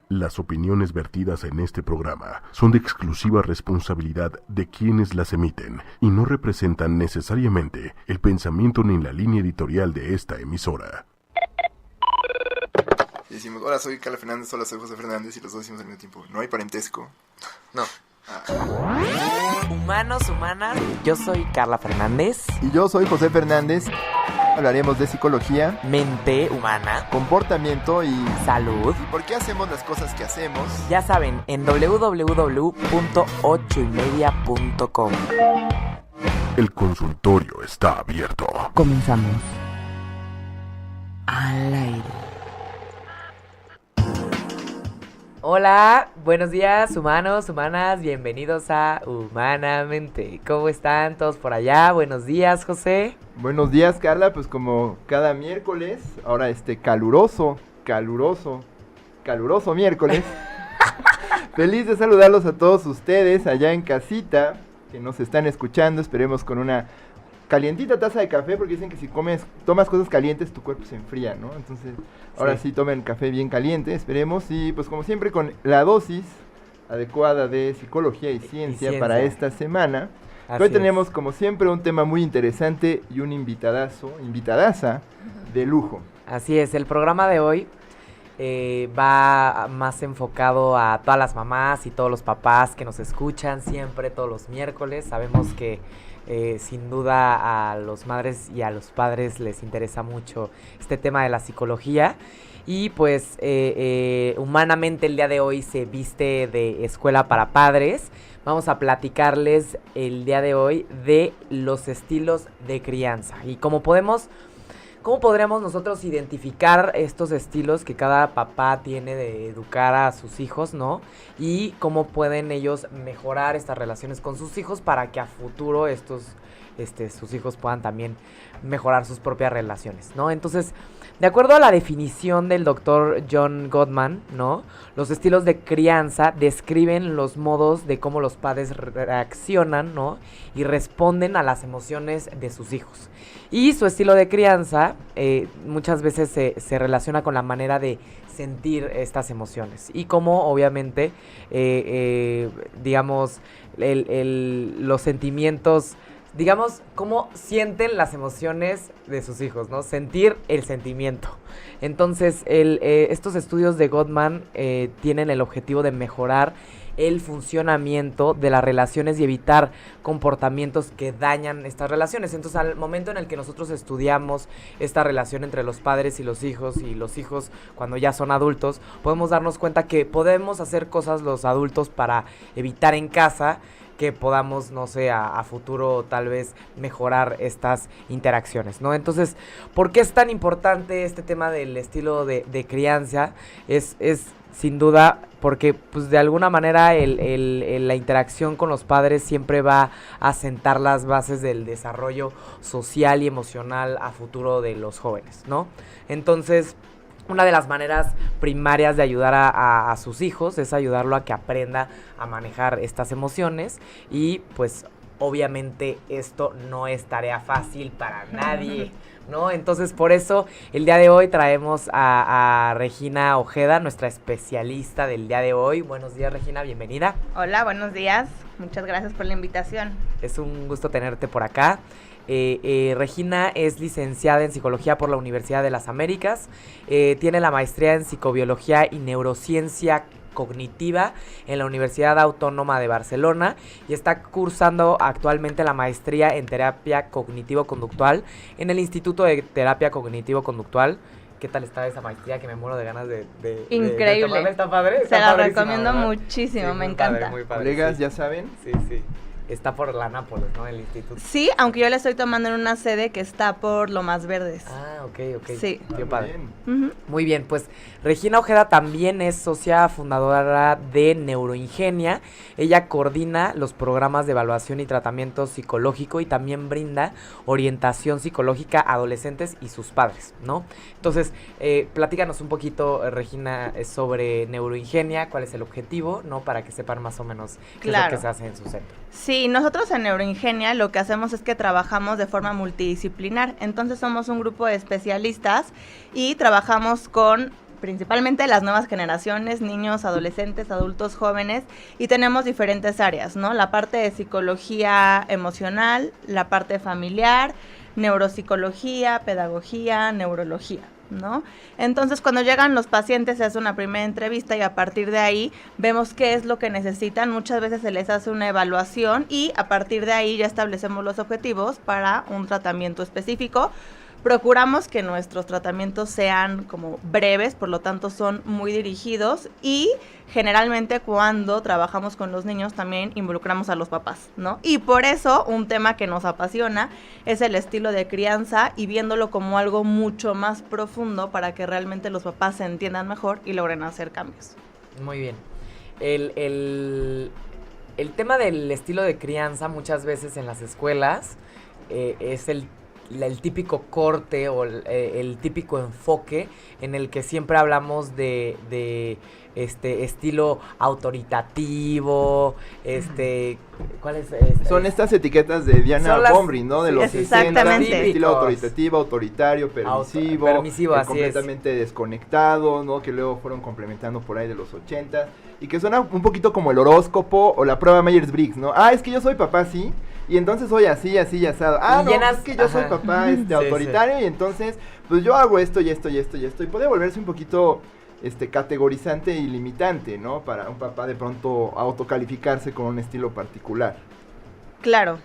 Las opiniones vertidas en este programa son de exclusiva responsabilidad de quienes las emiten y no representan necesariamente el pensamiento ni la línea editorial de esta emisora. Y decimos, hola, soy Carla Fernández, hola, soy José Fernández, y los dos decimos al mismo tiempo, no hay parentesco. No. Humanos, humanas, yo soy Carla Fernández. Y yo soy José Fernández. Hablaremos de psicología, Mente humana, comportamiento y salud. ¿Y por qué hacemos las cosas que hacemos? Ya saben, en www.ochoymedia.com. El consultorio está abierto. Comenzamos. Al aire. Hola, buenos días, humanos, humanas, bienvenidos a Humanamente. ¿Cómo están todos por allá? Buenos días, José. Buenos días, Carla, pues como cada miércoles, ahora caluroso miércoles. Feliz de saludarlos a todos ustedes allá en casita, que nos están escuchando, esperemos con una calientita taza de café, porque dicen que si tomas cosas calientes, tu cuerpo se enfría, ¿no? Entonces, ahora sí tomen café bien caliente, esperemos, y pues como siempre con la dosis adecuada de psicología y ciencia para esta semana. Hoy tenemos, como siempre, un tema muy interesante y un invitadaza de lujo. Así es, el programa de hoy va más enfocado a todas las mamás y todos los papás que nos escuchan siempre, todos los miércoles. Sabemos que sin duda a los madres y a los padres les interesa mucho este tema de la psicología. Y pues humanamente el día de hoy se viste de escuela para padres. Vamos a platicarles el día de hoy de los estilos de crianza y cómo podremos nosotros identificar estos estilos que cada papá tiene de educar a sus hijos, ¿no? Y cómo pueden ellos mejorar estas relaciones con sus hijos para que a futuro sus hijos puedan también mejorar sus propias relaciones, ¿no? Entonces, de acuerdo a la definición del doctor John Gottman, ¿no? Los estilos de crianza describen los modos de cómo los padres reaccionan, ¿no? Y responden a las emociones de sus hijos. Y su estilo de crianza muchas veces se relaciona con la manera de sentir estas emociones. Y cómo, obviamente, digamos, los sentimientos... Digamos, cómo sienten las emociones de sus hijos, ¿no? Sentir el sentimiento. Entonces, estos estudios de Gottman tienen el objetivo de mejorar el funcionamiento de las relaciones y evitar comportamientos que dañan estas relaciones. Entonces, al momento en el que nosotros estudiamos esta relación entre los padres y los hijos cuando ya son adultos, podemos darnos cuenta que podemos hacer cosas los adultos para evitar en casa que podamos, no sé, a futuro tal vez mejorar estas interacciones, ¿no? Entonces, ¿por qué es tan importante este tema del estilo de crianza? Es sin duda porque, pues, de alguna manera la interacción con los padres siempre va a sentar las bases del desarrollo social y emocional a futuro de los jóvenes, ¿no? Entonces, una de las maneras primarias de ayudar a sus hijos es ayudarlo a que aprenda a manejar estas emociones y pues obviamente esto no es tarea fácil para nadie, ¿no? Entonces por eso el día de hoy traemos a Regina Ojeda, nuestra especialista del día de hoy. Buenos días, Regina, bienvenida. Hola, buenos días, muchas gracias por la invitación. Es un gusto tenerte por acá. Regina es licenciada en Psicología por la Universidad de las Américas, tiene la maestría en Psicobiología y Neurociencia Cognitiva en la Universidad Autónoma de Barcelona y está cursando actualmente la maestría en Terapia Cognitivo-Conductual en el Instituto de Terapia Cognitivo-Conductual. ¿Qué tal está esa maestría? Que me muero de ganas de increíble. De tomarla. ¿Está padre? Se la recomiendo muchísimo, sí, me encanta. Muy padre, Colegas, sí. ¿Ya saben? Sí. Está por la Nápoles, ¿no? El instituto. Sí, aunque yo la estoy tomando en una sede que está por Lomas Verdes. Ah, ok. Sí. Qué padre. Uh-huh. Muy bien, pues Regina Ojeda también es socia fundadora de Neuroingenia. Ella coordina los programas de evaluación y tratamiento psicológico y también brinda orientación psicológica a adolescentes y sus padres, ¿no? Entonces, platícanos un poquito, Regina, sobre Neuroingenia, cuál es el objetivo, ¿no? Para que sepan más o menos qué es lo que se hace en su centro. Sí, nosotros en Neuroingenia lo que hacemos es que trabajamos de forma multidisciplinar. Entonces somos un grupo de especialistas y trabajamos con principalmente las nuevas generaciones, niños, adolescentes, adultos, jóvenes, y tenemos diferentes áreas, ¿no? La parte de psicología emocional, la parte familiar, neuropsicología, pedagogía, neurología, ¿no? Entonces, cuando llegan los pacientes se hace una primera entrevista y a partir de ahí vemos qué es lo que necesitan. Muchas veces se les hace una evaluación y a partir de ahí ya establecemos los objetivos para un tratamiento específico. Procuramos que nuestros tratamientos sean como breves, por lo tanto son muy dirigidos, y generalmente cuando trabajamos con los niños también involucramos a los papás, ¿no? Y por eso un tema que nos apasiona es el estilo de crianza y viéndolo como algo mucho más profundo para que realmente los papás se entiendan mejor y logren hacer cambios. Muy bien. El tema del estilo de crianza muchas veces en las escuelas es el típico corte o el típico enfoque en el que siempre hablamos de estilo autoritativo, ¿cuál es? Son estas etiquetas de Diana Bomry, ¿no? De los 60, Exactamente. estilo autoritativo, autoritario, permisivo, así completamente desconectado, ¿no? Que luego fueron complementando por ahí de los 80 y que suena un poquito como el horóscopo o la prueba Myers-Briggs, ¿no? Es que yo soy papá, sí. Y entonces soy así, así, asado. No, es que yo soy papá autoritario, sí. Y entonces, pues yo hago esto y esto y esto y esto. Y puede volverse un poquito categorizante y limitante, ¿no? Para un papá de pronto autocalificarse con un estilo particular. Claro.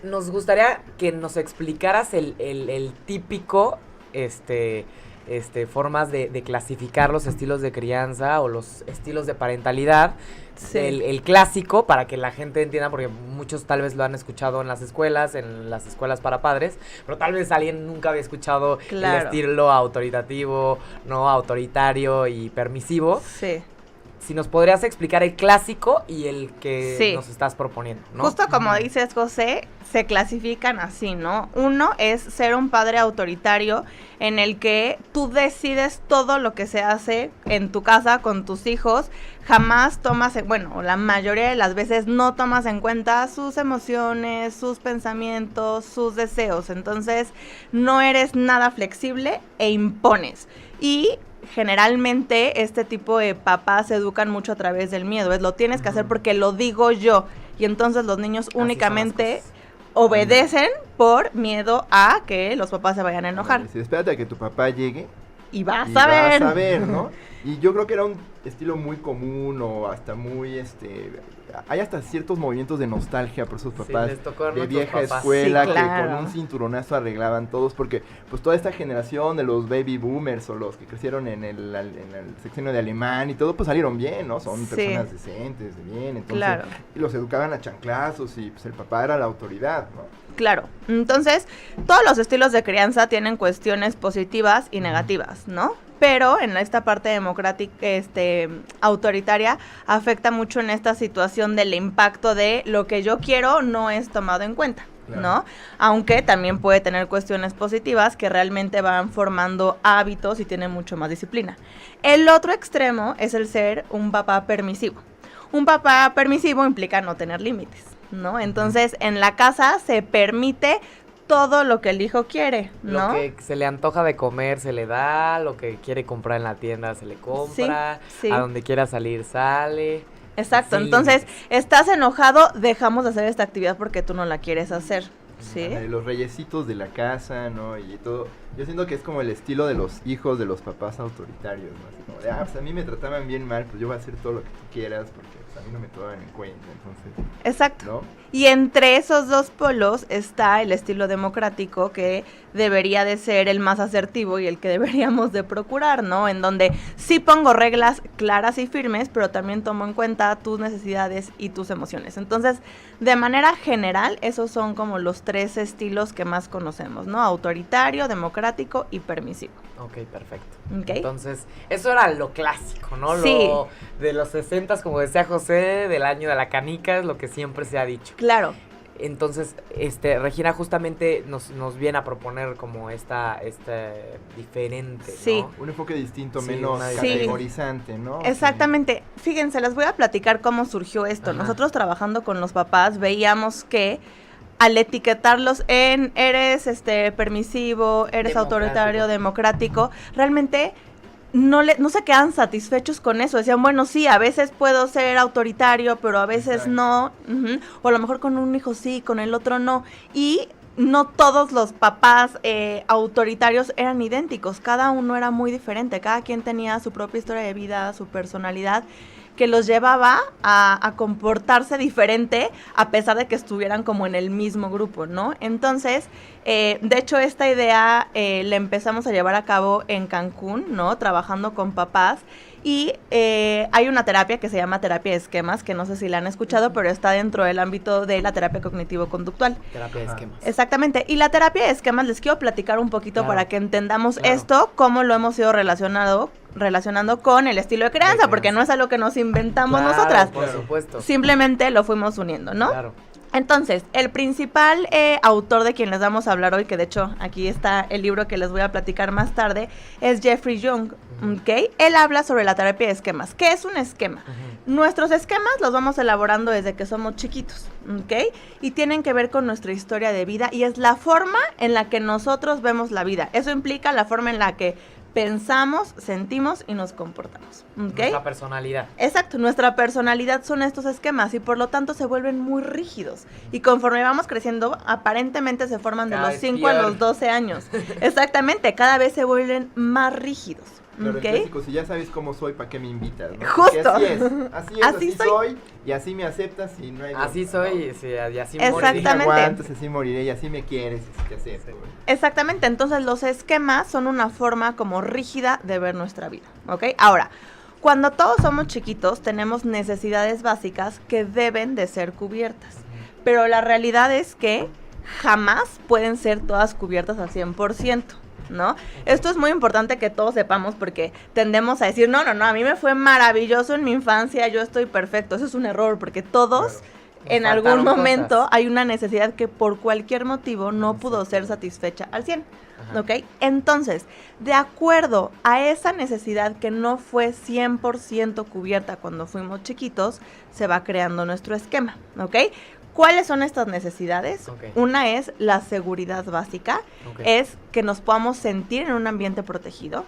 Nos gustaría que nos explicaras el típico, formas de clasificar los estilos de crianza o los estilos de parentalidad. Sí. El clásico, para que la gente entienda, porque muchos tal vez lo han escuchado en las escuelas para padres, pero tal vez alguien nunca había escuchado el estilo autoritativo, no autoritario y permisivo. Sí. Si nos podrías explicar el clásico y el que nos estás proponiendo, ¿no? Justo como dices, José, se clasifican así, ¿no? Uno es ser un padre autoritario en el que tú decides todo lo que se hace en tu casa con tus hijos, jamás tomas, la mayoría de las veces no tomas en cuenta sus emociones, sus pensamientos, sus deseos, entonces no eres nada flexible e impones. Y generalmente este tipo de papás se educan mucho a través del miedo, lo tienes que hacer porque lo digo yo, y entonces los niños únicamente obedecen por miedo a que los papás se vayan a enojar. Espérate a que tu papá llegue y vas a ver, ¿no? Y yo creo que era un estilo muy común o hasta muy, hay hasta ciertos movimientos de nostalgia por esos papás de vieja escuela, sí, claro, que con un cinturonazo arreglaban todos, porque pues toda esta generación de los baby boomers o los que crecieron en el sexenio de Alemán y todo, pues salieron bien, ¿no? Son personas decentes, de bien, entonces y los educaban a chanclazos y pues el papá era la autoridad, ¿no? Claro, entonces todos los estilos de crianza tienen cuestiones positivas y negativas, ¿no? Pero en esta parte democrática, autoritaria, afecta mucho en esta situación del impacto de lo que yo quiero no es tomado en cuenta, ¿no? Aunque también puede tener cuestiones positivas que realmente van formando hábitos y tienen mucho más disciplina. El otro extremo es el ser un papá permisivo. Un papá permisivo implica no tener límites, ¿no? Entonces, en la casa se permite todo lo que el hijo quiere, ¿no? Lo que se le antoja de comer se le da, lo que quiere comprar en la tienda se le compra, sí. A donde quiera salir sale. Exacto, entonces, estás enojado, dejamos de hacer esta actividad porque tú no la quieres hacer, ¿sí? Los reyesitos de la casa, ¿no? Y todo. Yo siento que es como el estilo de los hijos de los papás autoritarios, ¿no? Así como de, pues a mí me trataban bien mal, pues yo voy a hacer todo lo que tú quieras porque pues, a mí no me toman en cuenta, entonces... Exacto. ¿no? Y entre esos dos polos está el estilo democrático que debería de ser el más asertivo y el que deberíamos de procurar, ¿no? En donde sí pongo reglas claras y firmes, pero también tomo en cuenta tus necesidades y tus emociones. Entonces, de manera general, esos son como los tres estilos que más conocemos, ¿no? Autoritario, democrático y permisivo. Ok, perfecto. Okay. Entonces, eso era lo clásico, ¿no? Sí. Lo de los 60s, como decía José, del año de la canica, es lo que siempre se ha dicho. Claro. Entonces, Regina justamente nos viene a proponer como esta diferente, sí. ¿no? Un enfoque distinto, menos categorizante, ¿no? Exactamente. Fíjense, les voy a platicar cómo surgió esto. Ajá. Nosotros trabajando con los papás veíamos que al etiquetarlos en eres permisivo, eres autoritario, democrático, realmente no se quedan satisfechos con eso. Decían, bueno, sí, a veces puedo ser autoritario, pero a veces no. O a lo mejor con un hijo sí, con el otro no. Y no todos los papás autoritarios eran idénticos. Cada uno era muy diferente. Cada quien tenía su propia historia de vida, su personalidad, que los llevaba a comportarse diferente a pesar de que estuvieran como en el mismo grupo, ¿no? Entonces, de hecho, esta idea la empezamos a llevar a cabo en Cancún, ¿no? Trabajando con papás. Y hay una terapia que se llama terapia de esquemas, que no sé si la han escuchado, pero está dentro del ámbito de la terapia cognitivo-conductual. Terapia de esquemas. Exactamente. Y la terapia de esquemas, les quiero platicar un poquito para que entendamos esto, cómo lo hemos ido relacionando con el estilo de crianza, porque no es algo que nos inventamos nosotras. Por supuesto. Simplemente lo fuimos uniendo, ¿no? Claro. Entonces, el principal autor de quien les vamos a hablar hoy, que de hecho aquí está el libro que les voy a platicar más tarde, es Jeffrey Young, ¿ok? Él habla sobre la terapia de esquemas. ¿Qué es un esquema? Nuestros esquemas los vamos elaborando desde que somos chiquitos, ¿ok? Y tienen que ver con nuestra historia de vida y es la forma en la que nosotros vemos la vida. Eso implica la forma en la que pensamos, sentimos y nos comportamos, ¿ok? Nuestra personalidad. Exacto, nuestra personalidad son estos esquemas y por lo tanto se vuelven muy rígidos. Y conforme vamos creciendo, aparentemente se forman de los 5 a los 12 años. Exactamente, cada vez se vuelven más rígidos. Claro, ¿Ok? el clásico, si ya sabes cómo soy, ¿para qué me invitas? ¿No? Justo. Porque así soy, y así me aceptas y no hay... Así soy, sí, y así Exactamente. moriré. Así me aguantas, así moriré, y así me quieres, y así te acepto. güey. Exactamente, entonces los esquemas son una forma como rígida de ver nuestra vida, ¿ok? Ahora, cuando todos somos chiquitos tenemos necesidades básicas que deben de ser cubiertas, pero la realidad es que jamás pueden ser todas cubiertas al 100%. ¿No? Esto es muy importante que todos sepamos porque tendemos a decir, no, a mí me fue maravilloso en mi infancia, yo estoy perfecto. Eso es un error porque todos en algún momento hay una necesidad que por cualquier motivo no pudo ser satisfecha al 100. ¿Ok? Entonces, de acuerdo a esa necesidad que no fue 100% cubierta cuando fuimos chiquitos, se va creando nuestro esquema. ¿Ok? ¿Cuáles son estas necesidades? Okay. Una es la seguridad básica, es que nos podamos sentir en un ambiente protegido.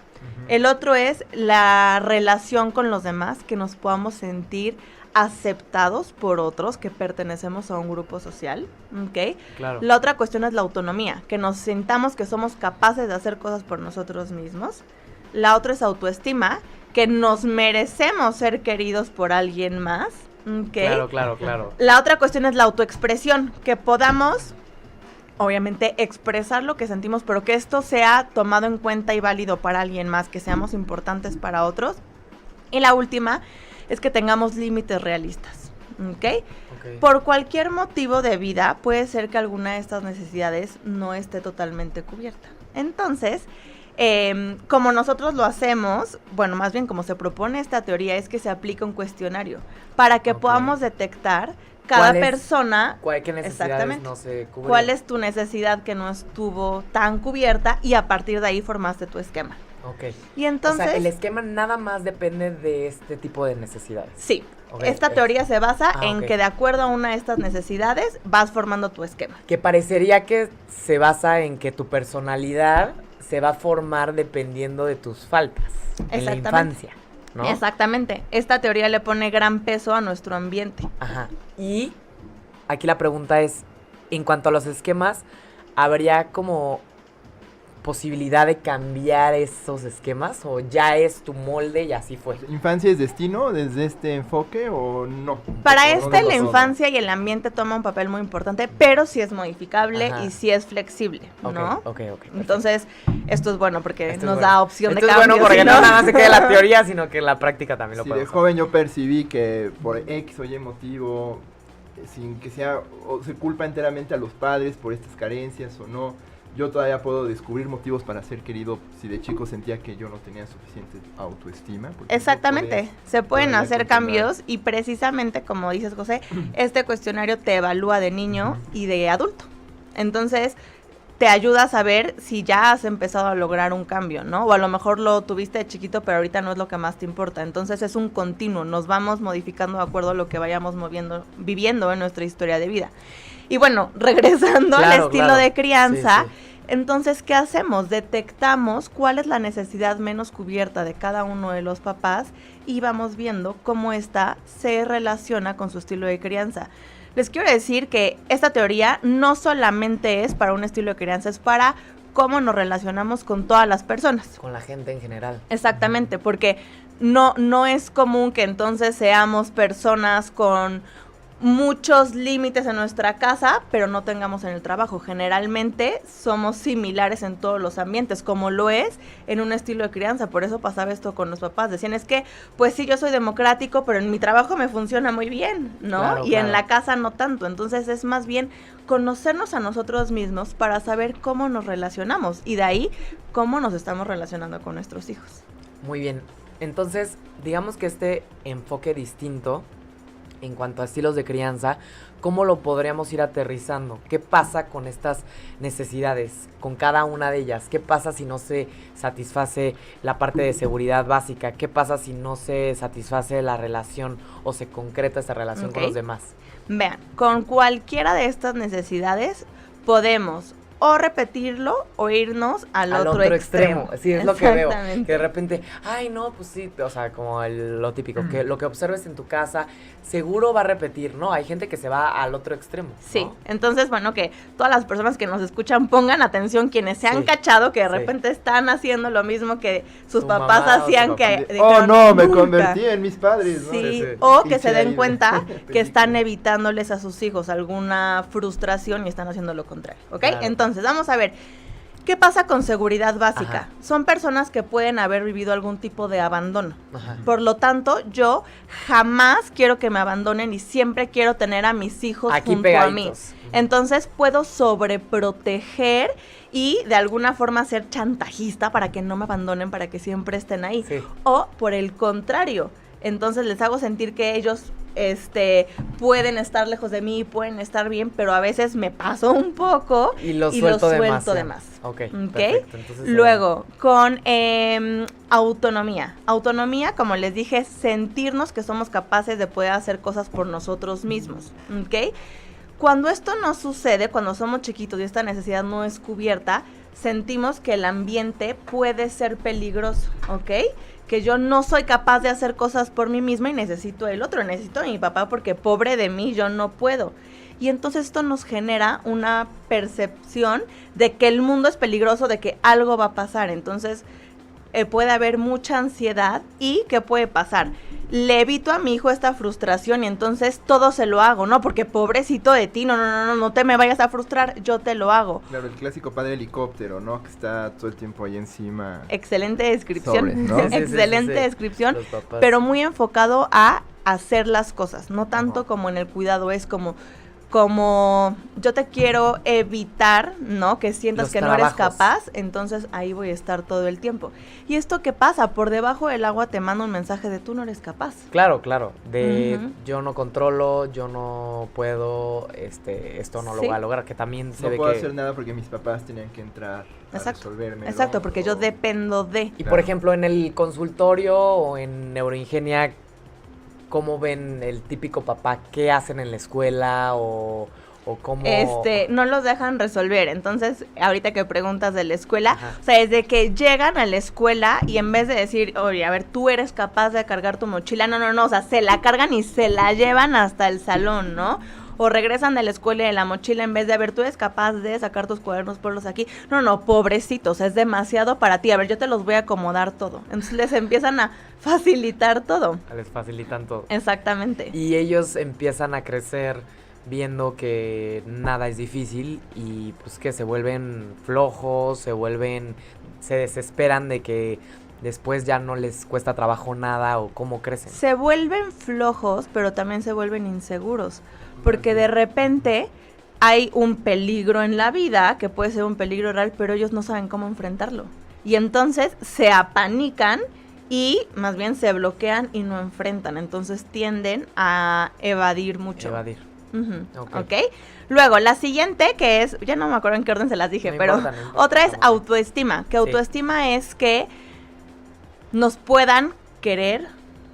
El otro es la relación con los demás, que nos podamos sentir aceptados por otros, que pertenecemos a un grupo social, ¿ok? Claro. La otra cuestión es la autonomía, que nos sintamos que somos capaces de hacer cosas por nosotros mismos. La otra es autoestima, que nos merecemos ser queridos por alguien más. Okay. Claro. La otra cuestión es la autoexpresión, que podamos, obviamente, expresar lo que sentimos, pero que esto sea tomado en cuenta y válido para alguien más, que seamos importantes para otros. Y la última es que tengamos límites realistas, ¿ok? Por cualquier motivo de vida, puede ser que alguna de estas necesidades no esté totalmente cubierta. Entonces, como nosotros lo hacemos, bueno, más bien como se propone esta teoría, es que se aplica un cuestionario para que podamos detectar cada persona. ¿Qué necesidades no se cubren? ¿Cuál es tu necesidad que no estuvo tan cubierta? Y a partir de ahí formaste tu esquema. Ok. Y entonces, o sea, el esquema nada más depende de este tipo de necesidades. Sí. Okay. Esta teoría se basa en ok. que de acuerdo a una de estas necesidades vas formando tu esquema. Que parecería que se basa en que tu personalidad se va a formar dependiendo de tus faltas en la infancia, ¿no? Exactamente. Esta teoría le pone gran peso a nuestro ambiente. Ajá. Y aquí la pregunta es, en cuanto a los esquemas, ¿habría como posibilidad de cambiar esos esquemas o ya es tu molde y así fue? ¿Infancia es destino desde este enfoque o no? Para ¿O la no? infancia y el ambiente toma un papel muy importante, pero sí es modificable y sí es flexible, ¿no? Ok. Entonces, esto es bueno porque Esto nos es da bueno. opción Esto de es cambio. bueno porque ¿sí, no nada más se quede la teoría, sino que en la práctica también lo Si puedo de joven yo percibí que por X o Y motivo, sin que sea, o se culpa enteramente a los padres por estas carencias o no, yo todavía puedo descubrir motivos para ser querido si de chico sentía que yo no tenía suficiente autoestima. Exactamente, se pueden todavía hacer continuar. cambios y precisamente como dices, José, este cuestionario te evalúa de niño y de adulto. Entonces, te ayuda a saber si ya has empezado a lograr un cambio, ¿no? O a lo mejor lo tuviste de chiquito, pero ahorita no es lo que más te importa. Entonces, es un continuo, nos vamos modificando de acuerdo a lo que vayamos viviendo en nuestra historia de vida. Y bueno, regresando al estilo de crianza, Entonces, ¿qué hacemos? Detectamos cuál es la necesidad menos cubierta de cada uno de los papás y vamos viendo cómo ésta se relaciona con su estilo de crianza. Les quiero decir que esta teoría no solamente es para un estilo de crianza, es para cómo nos relacionamos con todas las personas. Con la gente en general. Exactamente, porque no es común que entonces seamos personas con muchos límites en nuestra casa, pero no tengamos en el trabajo. Generalmente somos similares en todos los ambientes, como lo es en un estilo de crianza. Por eso pasaba esto con los papás. Decían, es que, pues sí, yo soy democrático, pero en mi trabajo me funciona muy bien, ¿no? Claro, y en la casa no tanto. Entonces es más bien conocernos a nosotros mismos para saber cómo nos relacionamos y de ahí cómo nos estamos relacionando con nuestros hijos. Muy bien. Entonces, digamos que este enfoque distinto en cuanto a estilos de crianza, ¿cómo lo podríamos ir aterrizando? ¿Qué pasa con estas necesidades, con cada una de ellas? ¿Qué pasa si no se satisface la parte de seguridad básica? ¿Qué pasa si no se satisface la relación o se concreta esta relación con los demás? Vean, con cualquiera de estas necesidades podemos o repetirlo o irnos al otro extremo. Sí, es lo que veo. Que de repente, ay, no, pues sí, o sea, como lo típico, que lo que observes en tu casa seguro va a repetir, ¿no? Hay gente que se va al otro extremo, ¿no? Sí, entonces, bueno, que todas las personas que nos escuchan pongan atención, quienes se han cachado que de repente están haciendo lo mismo que sus papás hacían, que dijeron, no, me convertí en mis padres, ¿no? Sí, o que se den cuenta que están evitándoles a sus hijos alguna frustración y están haciendo lo contrario, ¿ok? Claro. Entonces, vamos a ver, ¿qué pasa con seguridad básica? Ajá. Son personas que pueden haber vivido algún tipo de abandono. Ajá. Por lo tanto, yo jamás quiero que me abandonen y siempre quiero tener a mis hijos aquí junto pegaditos. a mí. Entonces, puedo sobreproteger y de alguna forma ser chantajista para que no me abandonen, para que siempre estén ahí. Sí. O por el contrario, entonces les hago sentir que ellos pueden estar lejos de mí, pueden estar bien, pero a veces me paso un poco y lo suelto de más. más. Ok, Perfecto. Entonces, luego, con autonomía. Autonomía, como les dije, sentirnos que somos capaces de poder hacer cosas por nosotros mismos, ¿ok? Cuando esto no sucede, cuando somos chiquitos y esta necesidad no es cubierta, sentimos que el ambiente puede ser peligroso, ¿ok? Que yo no soy capaz de hacer cosas por mí misma y necesito el otro, necesito a mi papá porque pobre de mí, yo no puedo. Y entonces esto nos genera una percepción de que el mundo es peligroso, de que algo va a pasar. Entonces puede haber mucha ansiedad y ¿qué puede pasar? Le evito a mi hijo esta frustración y entonces todo se lo hago, ¿no? Porque pobrecito de ti, no te me vayas a frustrar, yo te lo hago. Claro, el clásico padre helicóptero, ¿no? Que está todo el tiempo ahí encima. Excelente descripción, Sobres, ¿no? excelente Sí. descripción, Los papás. pero muy enfocado a hacer las cosas, no tanto como en el cuidado, es como yo te quiero evitar, ¿no? Que sientas Los que no eres trabajos. capaz, entonces ahí voy a estar todo el tiempo. ¿Y esto qué pasa? Por debajo del agua te manda un mensaje de tú no eres capaz. Claro, de Ujú. yo no controlo, yo no puedo, esto no lo Sí. voy a lograr, que también se No ve puedo que... hacer nada porque mis papás tenían que entrar a Exacto. resolverme. Exacto, porque yo dependo de. Y Claro. por ejemplo, en el consultorio o en Neuroingenia, ¿cómo ven el típico papá? ¿Qué hacen en la escuela o cómo...? No los dejan resolver. Entonces, ahorita que preguntas de la escuela, Ajá. o sea, desde que llegan a la escuela y en vez de decir, oye, a ver, tú eres capaz de cargar tu mochila, no, o sea, se la cargan y se la llevan hasta el salón, ¿no? O regresan de la escuela y de la mochila en vez de, a ver, tú eres capaz de sacar tus cuadernos, ponlos aquí. No, pobrecitos, es demasiado para ti. A ver, yo te los voy a acomodar todo. Entonces les empiezan a facilitar todo. Les facilitan todo. Exactamente. Y ellos empiezan a crecer viendo que nada es difícil y pues que se vuelven flojos, se desesperan de que después ya no les cuesta trabajo nada o cómo crecen. Se vuelven flojos, pero también se vuelven inseguros, porque de repente hay un peligro en la vida, que puede ser un peligro real, pero ellos no saben cómo enfrentarlo. Y entonces se apanican y más bien se bloquean y no enfrentan, entonces tienden a evadir mucho. Evadir. Ujú, Ok. ¿ok? Luego, la siguiente, que es, ya no me acuerdo en qué orden se las dije, No pero importa, no importa, otra es estamos bien. autoestima, que Sí. autoestima es que nos puedan querer,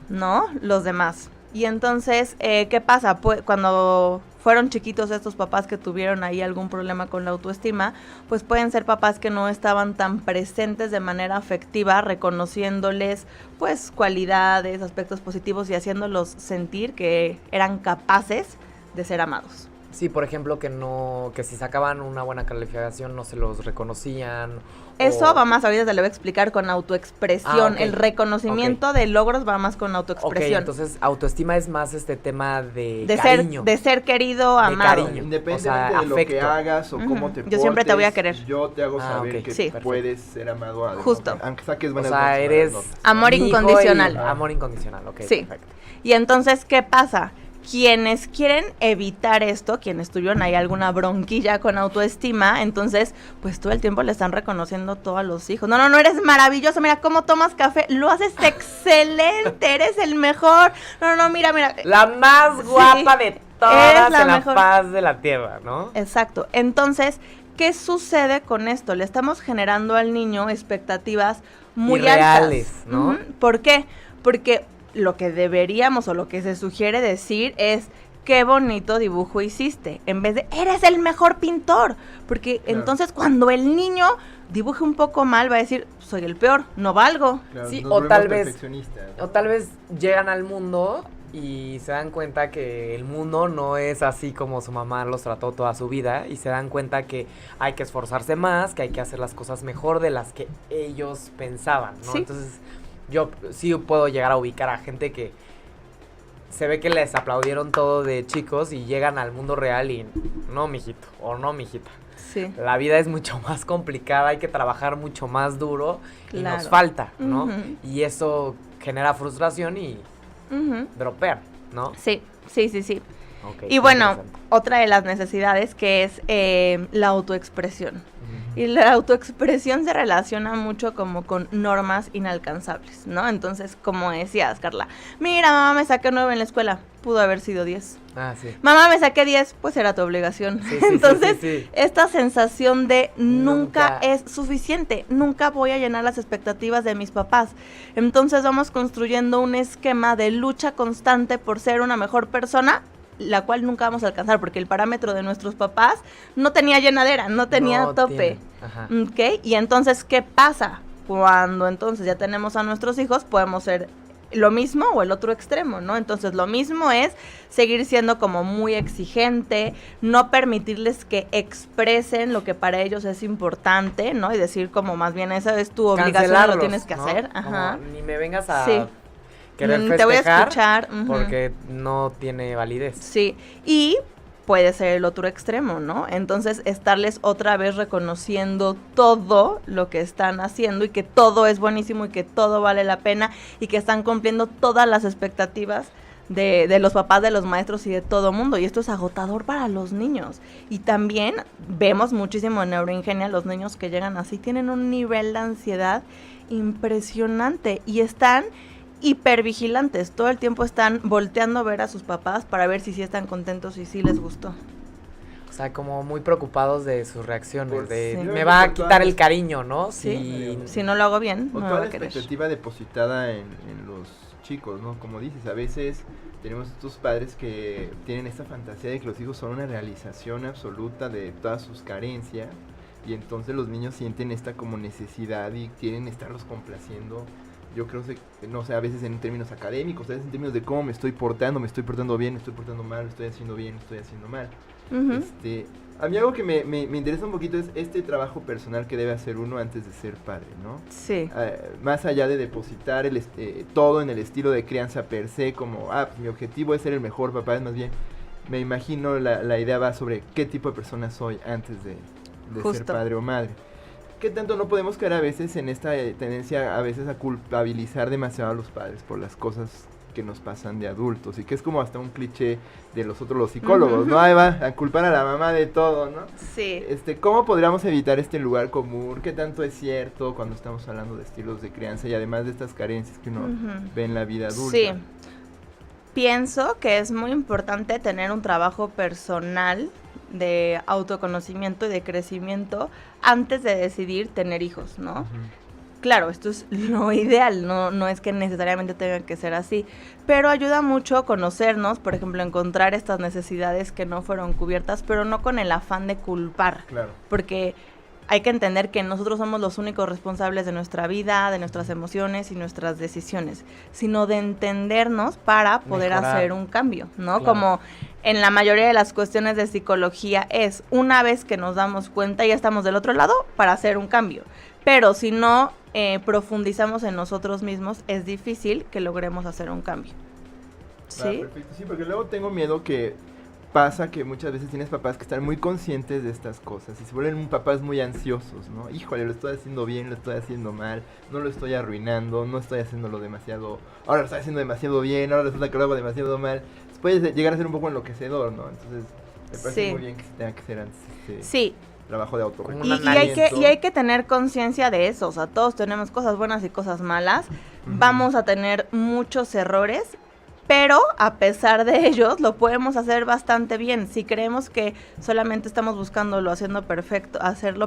¿no? Los demás. Y entonces, ¿qué pasa? Pues, cuando fueron chiquitos estos papás que tuvieron ahí algún problema con la autoestima, pues pueden ser papás que no estaban tan presentes de manera afectiva, reconociéndoles pues cualidades, aspectos positivos y haciéndolos sentir que eran capaces de ser amados. Sí, por ejemplo, que si sacaban una buena calificación no se los reconocían. Eso va más, ahorita te lo voy a explicar, con autoexpresión. Ok. El reconocimiento de logros va más con autoexpresión. Ok, entonces autoestima es más este tema de de cariño. ser querido, amado. cariño. Independientemente O sea, de lo que afecto. hagas o cómo te Yo portes, siempre te voy a querer. yo te hago saber ok. que Sí. puedes ser amado. Justo. Aunque saques O buenas sea, notas, eres malas notas. Amor mi hijo incondicional. y amor incondicional, ok, Sí. perfecto. Y entonces, ¿qué pasa? Quienes quieren evitar esto, quienes tuvieron ahí alguna bronquilla con autoestima, entonces, pues todo el tiempo le están reconociendo todo a los hijos. No, eres maravilloso, mira cómo tomas café, lo haces excelente, eres el mejor. No, mira. La más Sí, guapa de eres todas la en la mejor. faz de la tierra, ¿no? Exacto. Entonces, ¿qué sucede con esto? Le estamos generando al niño expectativas muy Irreales, altas. ¿no? Ujú. ¿Por qué? Porque lo que deberíamos o lo que se sugiere decir es qué bonito dibujo hiciste, en vez de eres el mejor pintor, porque Claro. entonces cuando el niño dibuje un poco mal va a decir soy el peor, no valgo. Claro, Sí, nos o volvemos tal vez- perfeccionistas. O tal vez llegan al mundo y se dan cuenta que el mundo no es así como su mamá los trató toda su vida y se dan cuenta que hay que esforzarse más, que hay que hacer las cosas mejor de las que ellos pensaban, ¿no? Sí. Entonces yo sí puedo llegar a ubicar a gente que se ve que les aplaudieron todo de chicos y llegan al mundo real y no, mijito, o no, mijita. Sí. La vida es mucho más complicada, hay que trabajar mucho más duro y Claro. nos falta, ¿no? Ujú. Y eso genera frustración y Ujú. dropear, ¿no? Sí. Ok, Y qué bueno, interesante. otra de las necesidades que es la autoexpresión. Ujú. Y la autoexpresión se relaciona mucho como con normas inalcanzables, ¿no? Entonces, como decías, Carla, mira, mamá, me saqué 9 en la escuela, pudo haber sido 10. Ah, sí. Mamá, me saqué 10, pues era tu obligación. Sí, sí, Entonces, sí, sí. esta sensación de nunca Nunca. es suficiente, nunca voy a llenar las expectativas de mis papás. Entonces vamos construyendo un esquema de lucha constante por ser una mejor persona, la cual nunca vamos a alcanzar, porque el parámetro de nuestros papás no tenía llenadera, no tenía No tope. tiene. Ajá. ¿Ok? Y entonces, ¿qué pasa? Cuando entonces ya tenemos a nuestros hijos, podemos ser lo mismo o el otro extremo, ¿no? Entonces, lo mismo es seguir siendo como muy exigente, no permitirles que expresen lo que para ellos es importante, ¿no? Y decir como más bien esa es tu obligación, lo Cancelarlos, tienes que ¿no? hacer. Como, Ajá. ni me vengas a Sí. querer Te voy a festejar escuchar. Ujú. porque no tiene validez. Sí, y puede ser el otro extremo, ¿no? Entonces, estarles otra vez reconociendo todo lo que están haciendo y que todo es buenísimo y que todo vale la pena y que están cumpliendo todas las expectativas de los papás, de los maestros y de todo mundo. Y esto es agotador para los niños. Y también vemos muchísimo en Neuroingenia, los niños que llegan así tienen un nivel de ansiedad impresionante y están hipervigilantes, todo el tiempo están volteando a ver a sus papás para ver si sí están contentos y si les gustó. O sea, como muy preocupados de sus reacciones, Pues, de sí. me va a quitar el cariño, ¿no? Sí. Si Si no lo hago bien, O no me toda va la a querer. expectativa depositada en los chicos, ¿no? Como dices, a veces tenemos estos padres que tienen esta fantasía de que los hijos son una realización absoluta de todas sus carencias y entonces los niños sienten esta como necesidad y quieren estarlos complaciendo. Yo creo que, no sé, a veces en términos académicos, a veces en términos de cómo me estoy portando bien, me estoy portando mal, lo estoy haciendo bien, lo estoy haciendo mal. Ujú. A mí algo que me interesa un poquito es este trabajo personal que debe hacer uno antes de ser padre, ¿no? Sí. Más allá de depositar todo en el estilo de crianza per se, como, pues mi objetivo es ser el mejor papá, es más bien, me imagino la idea va sobre qué tipo de persona soy antes de ser Justo. padre o madre. ¿Qué tanto no podemos caer a veces en esta tendencia a veces a culpabilizar demasiado a los padres por las cosas que nos pasan de adultos? Y que es como hasta un cliché de los psicólogos, Ujú. ¿no? Ahí va a culpar a la mamá de todo, ¿no? Sí. ¿Cómo podríamos evitar este lugar común? ¿Qué tanto es cierto cuando estamos hablando de estilos de crianza y además de estas carencias que uno Ujú. ve en la vida adulta? Sí. Pienso que es muy importante tener un trabajo personal de autoconocimiento y de crecimiento antes de decidir tener hijos, ¿no? Ujú. Claro, esto es lo ideal, no es que necesariamente tenga que ser así, pero ayuda mucho conocernos, por ejemplo, encontrar estas necesidades que no fueron cubiertas, pero no con el afán de culpar, Claro. porque hay que entender que nosotros somos los únicos responsables de nuestra vida, de nuestras emociones y nuestras decisiones, sino de entendernos para poder Mejorar. hacer un cambio, ¿no? Claro. Como en la mayoría de las cuestiones de psicología es, una vez que nos damos cuenta ya estamos del otro lado para hacer un cambio, pero si no profundizamos en nosotros mismos, es difícil que logremos hacer un cambio. ¿Sí? Perfecto. Sí, porque luego tengo miedo que pasa que muchas veces tienes papás que están muy conscientes de estas cosas y se vuelven papás muy ansiosos, ¿no? Híjole, lo estoy haciendo bien, lo estoy haciendo mal, no lo estoy arruinando, no estoy haciéndolo demasiado, ahora lo estoy haciendo demasiado bien, ahora resulta que lo hago demasiado mal. Puede llegar a ser un poco enloquecedor, ¿no? Entonces, me parece Sí. muy bien que se tenga que hacer antes este Sí, trabajo de Un autorreconocimiento. y hay que tener conciencia de eso, o sea, todos tenemos cosas buenas y cosas malas, vamos a tener muchos errores, pero a pesar de ellos lo podemos hacer bastante bien. Si creemos que solamente estamos buscándolo, hacerlo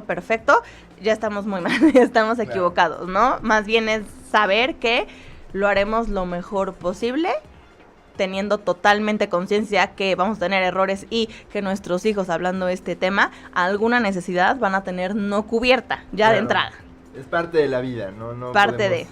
perfecto, ya estamos muy mal, ya estamos Claro. equivocados, ¿no? Más bien es saber que lo haremos lo mejor posible, teniendo totalmente conciencia que vamos a tener errores y que nuestros hijos, hablando de este tema, alguna necesidad van a tener no cubierta, ya de Claro. entrada. Es parte de la vida, ¿no? No Parte podemos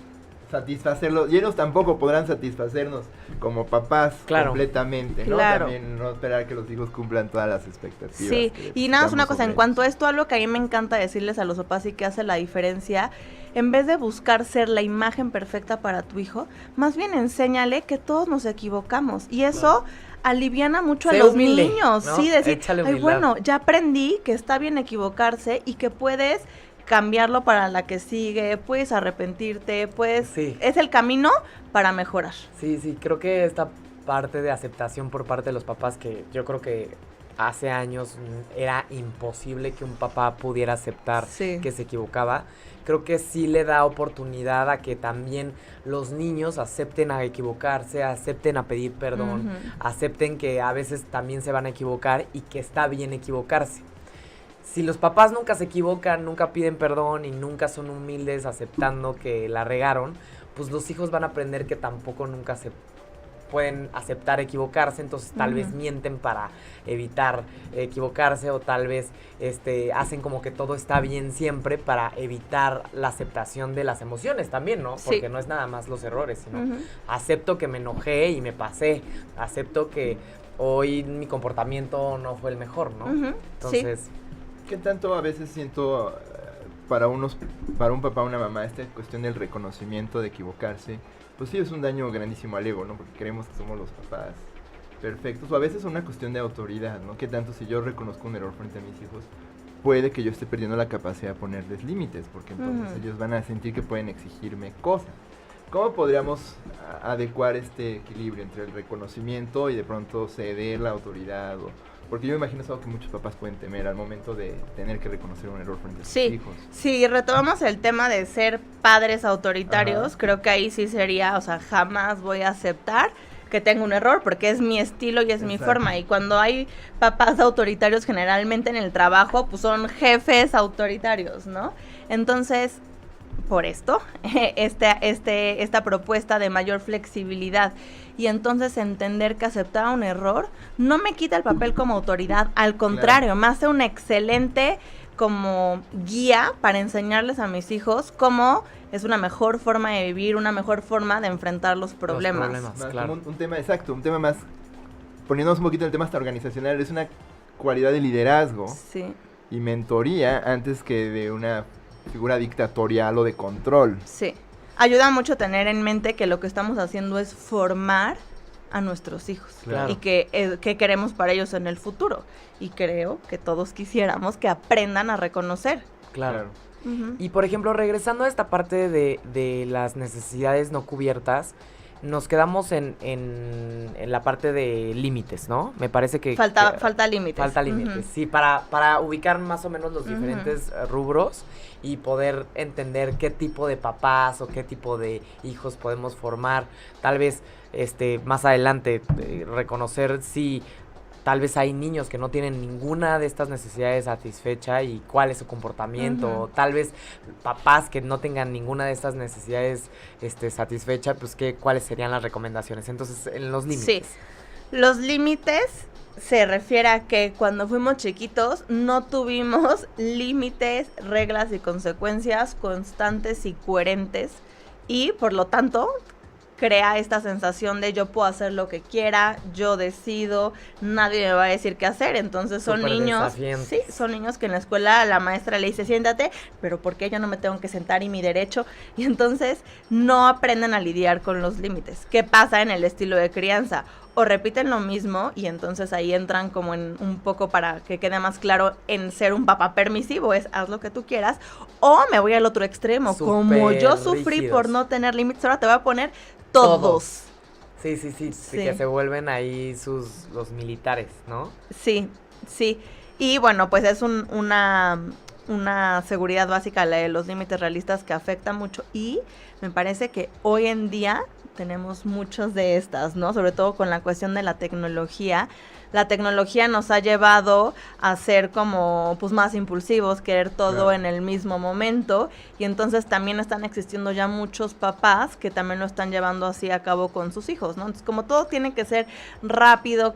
satisfacerlo, y ellos tampoco podrán satisfacernos como papás Claro. completamente, ¿no? Claro. También no esperar que los hijos cumplan todas las expectativas. Sí, que y nada más una damos cosa, en sobre cuanto a ellos. esto, algo que a mí me encanta decirles a los papás y que hace la diferencia, en vez de buscar ser la imagen perfecta para tu hijo, más bien enséñale que todos nos equivocamos, y eso aliviana mucho a Sé los humilde, niños, ¿no? sí, decir, Échale ay, humildad". bueno, ya aprendí que está bien equivocarse y que puedes cambiarlo para la que sigue, puedes arrepentirte, Sí. es el camino para mejorar. Sí, creo que esta parte de aceptación por parte de los papás, que yo creo que hace años era imposible que un papá pudiera aceptar Sí. que se equivocaba, creo que sí le da oportunidad a que también los niños acepten a equivocarse, acepten a pedir perdón, Ujú. acepten que a veces también se van a equivocar y que está bien equivocarse. Si los papás nunca se equivocan, nunca piden perdón y nunca son humildes aceptando que la regaron, pues los hijos van a aprender que tampoco nunca se pueden aceptar equivocarse, entonces tal vez Ujú. mienten para evitar equivocarse, o tal vez hacen como que todo está bien siempre para evitar la aceptación de las emociones también, ¿no? Sí. Porque no es nada más los errores, sino Ujú. acepto que me enojé y me pasé, acepto que hoy mi comportamiento no fue el mejor, ¿no? Ujú. Entonces, ¿Qué tanto a veces siento para un papá o una mamá esta cuestión del reconocimiento de equivocarse? Pues sí, es un daño grandísimo al ego, ¿no? Porque creemos que somos los papás perfectos, o a veces es una cuestión de autoridad, ¿no? ¿Qué tanto si yo reconozco un error frente a mis hijos, puede que yo esté perdiendo la capacidad de ponerles límites, porque entonces Ujú. ellos van a sentir que pueden exigirme cosas? ¿Cómo podríamos adecuar este equilibrio entre el reconocimiento y de pronto ceder la autoridad? Porque yo me imagino es algo que muchos papás pueden temer al momento de tener que reconocer un error frente a sus Sí, hijos. si retomamos el tema de ser padres autoritarios, Ajá. creo que ahí sí sería, o sea, jamás voy a aceptar que tenga un error, porque es mi estilo y es mi Exacto. forma. Y cuando hay papás autoritarios, generalmente en el trabajo, pues son jefes autoritarios, ¿no? Entonces, por esto, esta propuesta de mayor flexibilidad y entonces entender que aceptar un error no me quita el papel como autoridad, al contrario, me hace una excelente como guía para enseñarles a mis hijos cómo es una mejor forma de vivir, una mejor forma de enfrentar los problemas. problemas. Más Claro. como un tema exacto, un tema más, poniéndonos un poquito el tema hasta organizacional, es una cualidad de liderazgo Sí, y mentoría antes que de una figura dictatorial o de control. sí. Ayuda mucho tener en mente que lo que estamos haciendo es formar a nuestros hijos Claro. y que queremos para ellos en el futuro. Y creo que todos quisiéramos que aprendan a reconocer. claro. Ujú. Y por ejemplo, regresando a esta parte de las necesidades no cubiertas, nos quedamos en la parte de límites, ¿no? Me parece que Falta que- límites. Falta límites, Ujú. sí, para ubicar más o menos los Ujú. diferentes rubros y poder entender qué tipo de papás o qué tipo de hijos podemos formar. Tal vez más adelante reconocer si tal vez hay niños que no tienen ninguna de estas necesidades satisfecha y cuál es su comportamiento, o tal vez papás que no tengan ninguna de estas necesidades satisfecha, pues cuáles serían las recomendaciones. Entonces, en los límites. Sí, los límites se refiere a que cuando fuimos chiquitos no tuvimos límites, reglas y consecuencias constantes y coherentes, y por lo tanto crea esta sensación de yo puedo hacer lo que quiera, yo decido, nadie me va a decir qué hacer. Entonces son niños, sí, son niños que en la escuela la maestra le dice siéntate, pero ¿por qué yo no me tengo que sentar y mi derecho? Y entonces no aprenden a lidiar con los límites. ¿Qué pasa en el estilo de crianza? O repiten lo mismo y entonces ahí entran como en un poco, para que quede más claro, en ser un papá permisivo, es haz lo que tú quieras, o me voy al otro extremo, como yo sufrí por no tener límites, ahora te voy a poner todos. Sí, que se vuelven ahí los militares, ¿no? Sí. Y bueno, pues es una seguridad básica, la de los límites realistas, que afecta mucho, y me parece que hoy en día tenemos muchas de estas, ¿no? Sobre todo con la cuestión de la tecnología. La tecnología nos ha llevado a ser como pues más impulsivos, querer todo en el mismo momento, y entonces también están existiendo ya muchos papás que también lo están llevando así a cabo con sus hijos, ¿no? Entonces, como todo tiene que ser rápido,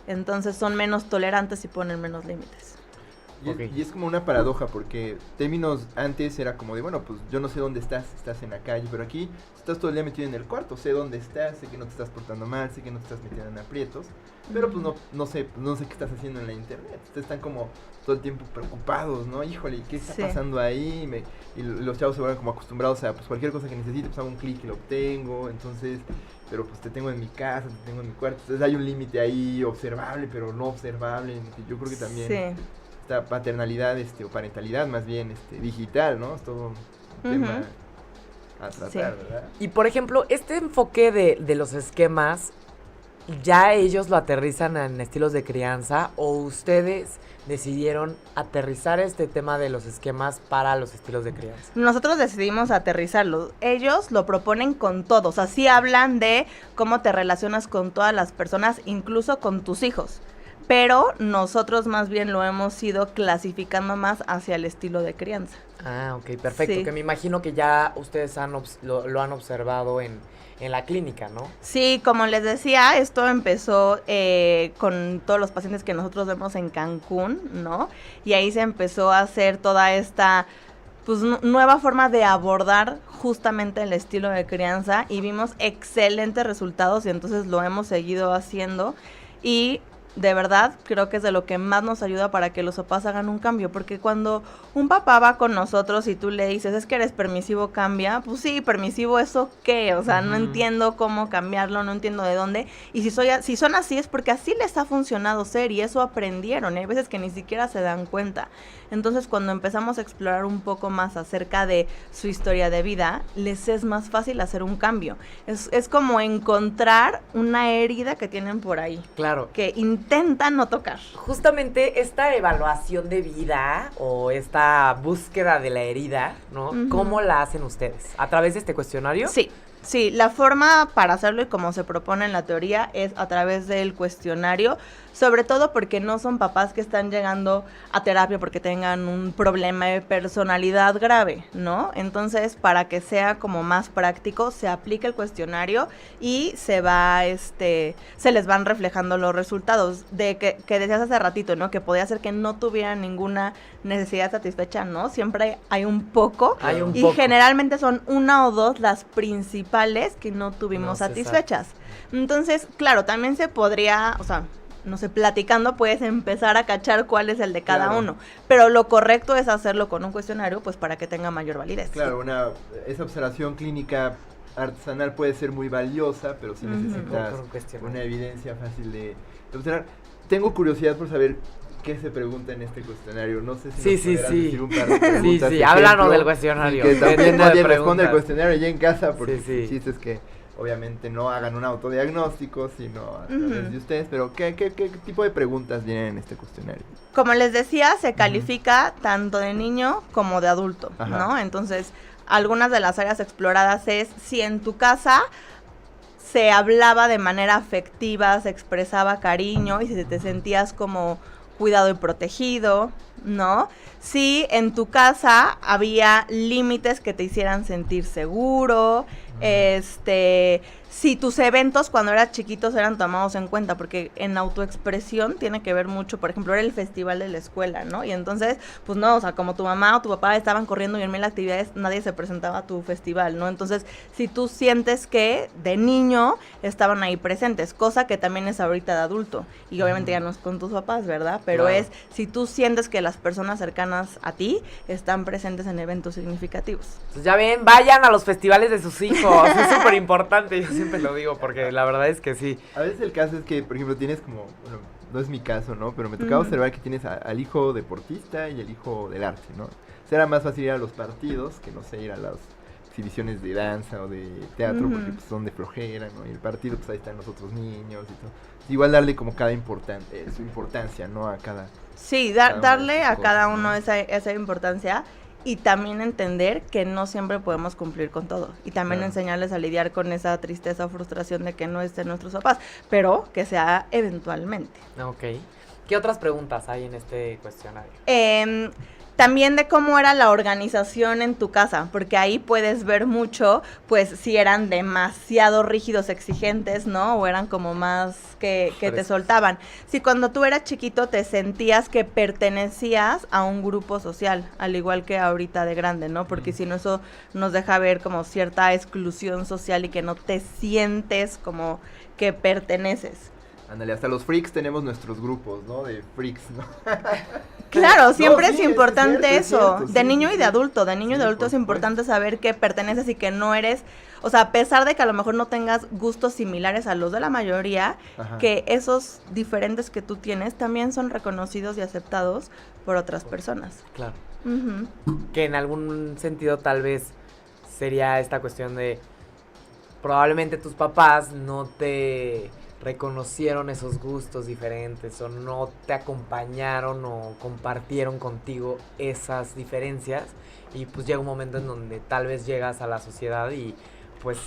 entonces son menos tolerantes y ponen menos límites. Y es como una paradoja, porque términos antes era como de, bueno, pues yo no sé dónde estás en la calle, pero aquí estás todo el día metido en el cuarto, sé dónde estás, sé que no te estás portando mal, sé que no te estás metiendo en aprietos, pero pues no sé qué estás haciendo en la internet. Ustedes están como todo el tiempo preocupados, ¿no? Híjole, ¿qué está pasando ahí? Y los chavos se van como acostumbrados a, pues cualquier cosa que necesite, pues hago un clic y lo obtengo, entonces, pero pues te tengo en mi casa, te tengo en mi cuarto, entonces hay un límite ahí observable, pero no observable. Yo creo que también esta paternalidad, o parentalidad más bien, digital, ¿no? Es todo un tema a tratar, ¿verdad? Y por ejemplo, este enfoque de los esquemas, ¿ya ellos lo aterrizan en estilos de crianza o ustedes decidieron aterrizar este tema de los esquemas para los estilos de crianza? Nosotros decidimos aterrizarlo. Ellos lo proponen con todos. Así hablan de cómo te relacionas con todas las personas, incluso con tus hijos. Pero nosotros más bien lo hemos ido clasificando más hacia el estilo de crianza. Ah, ok, perfecto. Sí. Que me imagino que ya ustedes lo han observado en la clínica, ¿no? Sí, como les decía, esto empezó con todos los pacientes que nosotros vemos en Cancún, ¿no? Y ahí se empezó a hacer toda esta pues nueva forma de abordar justamente el estilo de crianza, y vimos excelentes resultados, y entonces lo hemos seguido haciendo, y de verdad creo que es de lo que más nos ayuda para que los papás hagan un cambio, porque cuando un papá va con nosotros y tú le dices, es que eres permisivo, cambia, pues sí, permisivo, ¿eso qué? O sea, no entiendo cómo cambiarlo, no entiendo de dónde, y si son así es porque así les ha funcionado ser, y eso aprendieron, y hay veces que ni siquiera se dan cuenta. Entonces, cuando empezamos a explorar un poco más acerca de su historia de vida, les es más fácil hacer un cambio. Es como encontrar una herida que tienen por ahí. Claro. Que intentan no tocar. Justamente esta evaluación de vida o esta búsqueda de la herida, ¿no? ¿Cómo la hacen ustedes? ¿A través de este cuestionario? Sí, la forma para hacerlo, y como se propone en la teoría, es a través del cuestionario, sobre todo porque no son papás que están llegando a terapia porque tengan un problema de personalidad grave, ¿no? Entonces, para que sea como más práctico, se aplica el cuestionario y se les van reflejando los resultados de que decías hace ratito, ¿no? Que podía ser que no tuvieran ninguna necesidad satisfecha, ¿no? Siempre hay un poco. Y generalmente son una o dos las principales que no tuvimos satisfechas. Entonces, claro, también se podría, o sea, no sé, platicando puedes empezar a cachar cuál es el de cada uno, pero lo correcto es hacerlo con un cuestionario, pues para que tenga mayor validez. Claro, esa observación clínica artesanal puede ser muy valiosa, pero sí necesitas una evidencia fácil de observar. Tengo curiosidad por saber qué se pregunta en este cuestionario. No sé si decir un par de preguntas. Sí, háblanos del cuestionario. Que también nadie responde al cuestionario ya en casa, porque el chiste es que obviamente no hagan un autodiagnóstico, sino a través de ustedes. Pero ¿qué tipo de preguntas vienen en este cuestionario? Como les decía, se califica tanto de niño como de adulto, ¿no? Entonces, algunas de las áreas exploradas es si en tu casa se hablaba de manera afectiva, se expresaba cariño y si te sentías como cuidado y protegido, ¿no? Si en tu casa había límites que te hicieran sentir seguro, si tus eventos cuando eras chiquitos eran tomados en cuenta, porque en autoexpresión tiene que ver mucho, por ejemplo, era el festival de la escuela, ¿no? Y entonces, pues no, o sea, como tu mamá o tu papá estaban corriendo y en mil actividades, nadie se presentaba a tu festival, ¿no? Entonces, si tú sientes que de niño estaban ahí presentes, cosa que también es ahorita de adulto, y obviamente ya no es con tus papás, ¿verdad? Pero Claro. es si tú sientes que las personas cercanas a ti están presentes en eventos significativos. Pues ya ven, vayan a los festivales de sus hijos, es súper importante, yo siempre lo digo, porque la verdad es que sí. A veces el caso es que, por ejemplo, tienes como, bueno, no es mi caso, ¿no? Pero me tocaba observar que tienes al hijo deportista y el hijo del arte, ¿no? O sea, era más fácil ir a los partidos que, no sé, ir a las exhibiciones de danza o de teatro, porque pues, son de flojera, ¿no? Y el partido, pues ahí están los otros niños y todo. Igual darle como cada su importancia, ¿no? A cada... Sí, cada una de darle esas a cada cosas, uno ¿no? esa importancia y también entender que no siempre podemos cumplir con todo. Y también Claro. enseñarles a lidiar con esa tristeza o frustración de que no estén nuestros papás, pero que sea eventualmente. Ok. ¿Qué otras preguntas hay en este cuestionario? También de cómo era la organización en tu casa, porque ahí puedes ver mucho, pues, si eran demasiado rígidos, exigentes, ¿no? O eran como más que te Frescos. soltaban. Si cuando tú eras chiquito te sentías que pertenecías a un grupo social, al igual que ahorita de grande, ¿no? Porque si no, eso nos deja ver como cierta exclusión social y que no te sientes como que perteneces. Ándale, hasta los freaks tenemos nuestros grupos, ¿no? De freaks, ¿no? Claro, siempre sí, es es importante cierto, es eso, cierto, de sí, niño sí, y de sí. adulto, de niño y Sí, de adulto por es importante supuesto. saber que perteneces y que no eres, o sea, a pesar de que a lo mejor no tengas gustos similares a los de la mayoría, Ajá. que esos diferentes que tú tienes también son reconocidos y aceptados por otras personas. Claro. Ujú. Que en algún sentido tal vez sería esta cuestión de probablemente tus papás no te reconocieron esos gustos diferentes o no te acompañaron o compartieron contigo esas diferencias y pues llega un momento en donde tal vez llegas a la sociedad y pues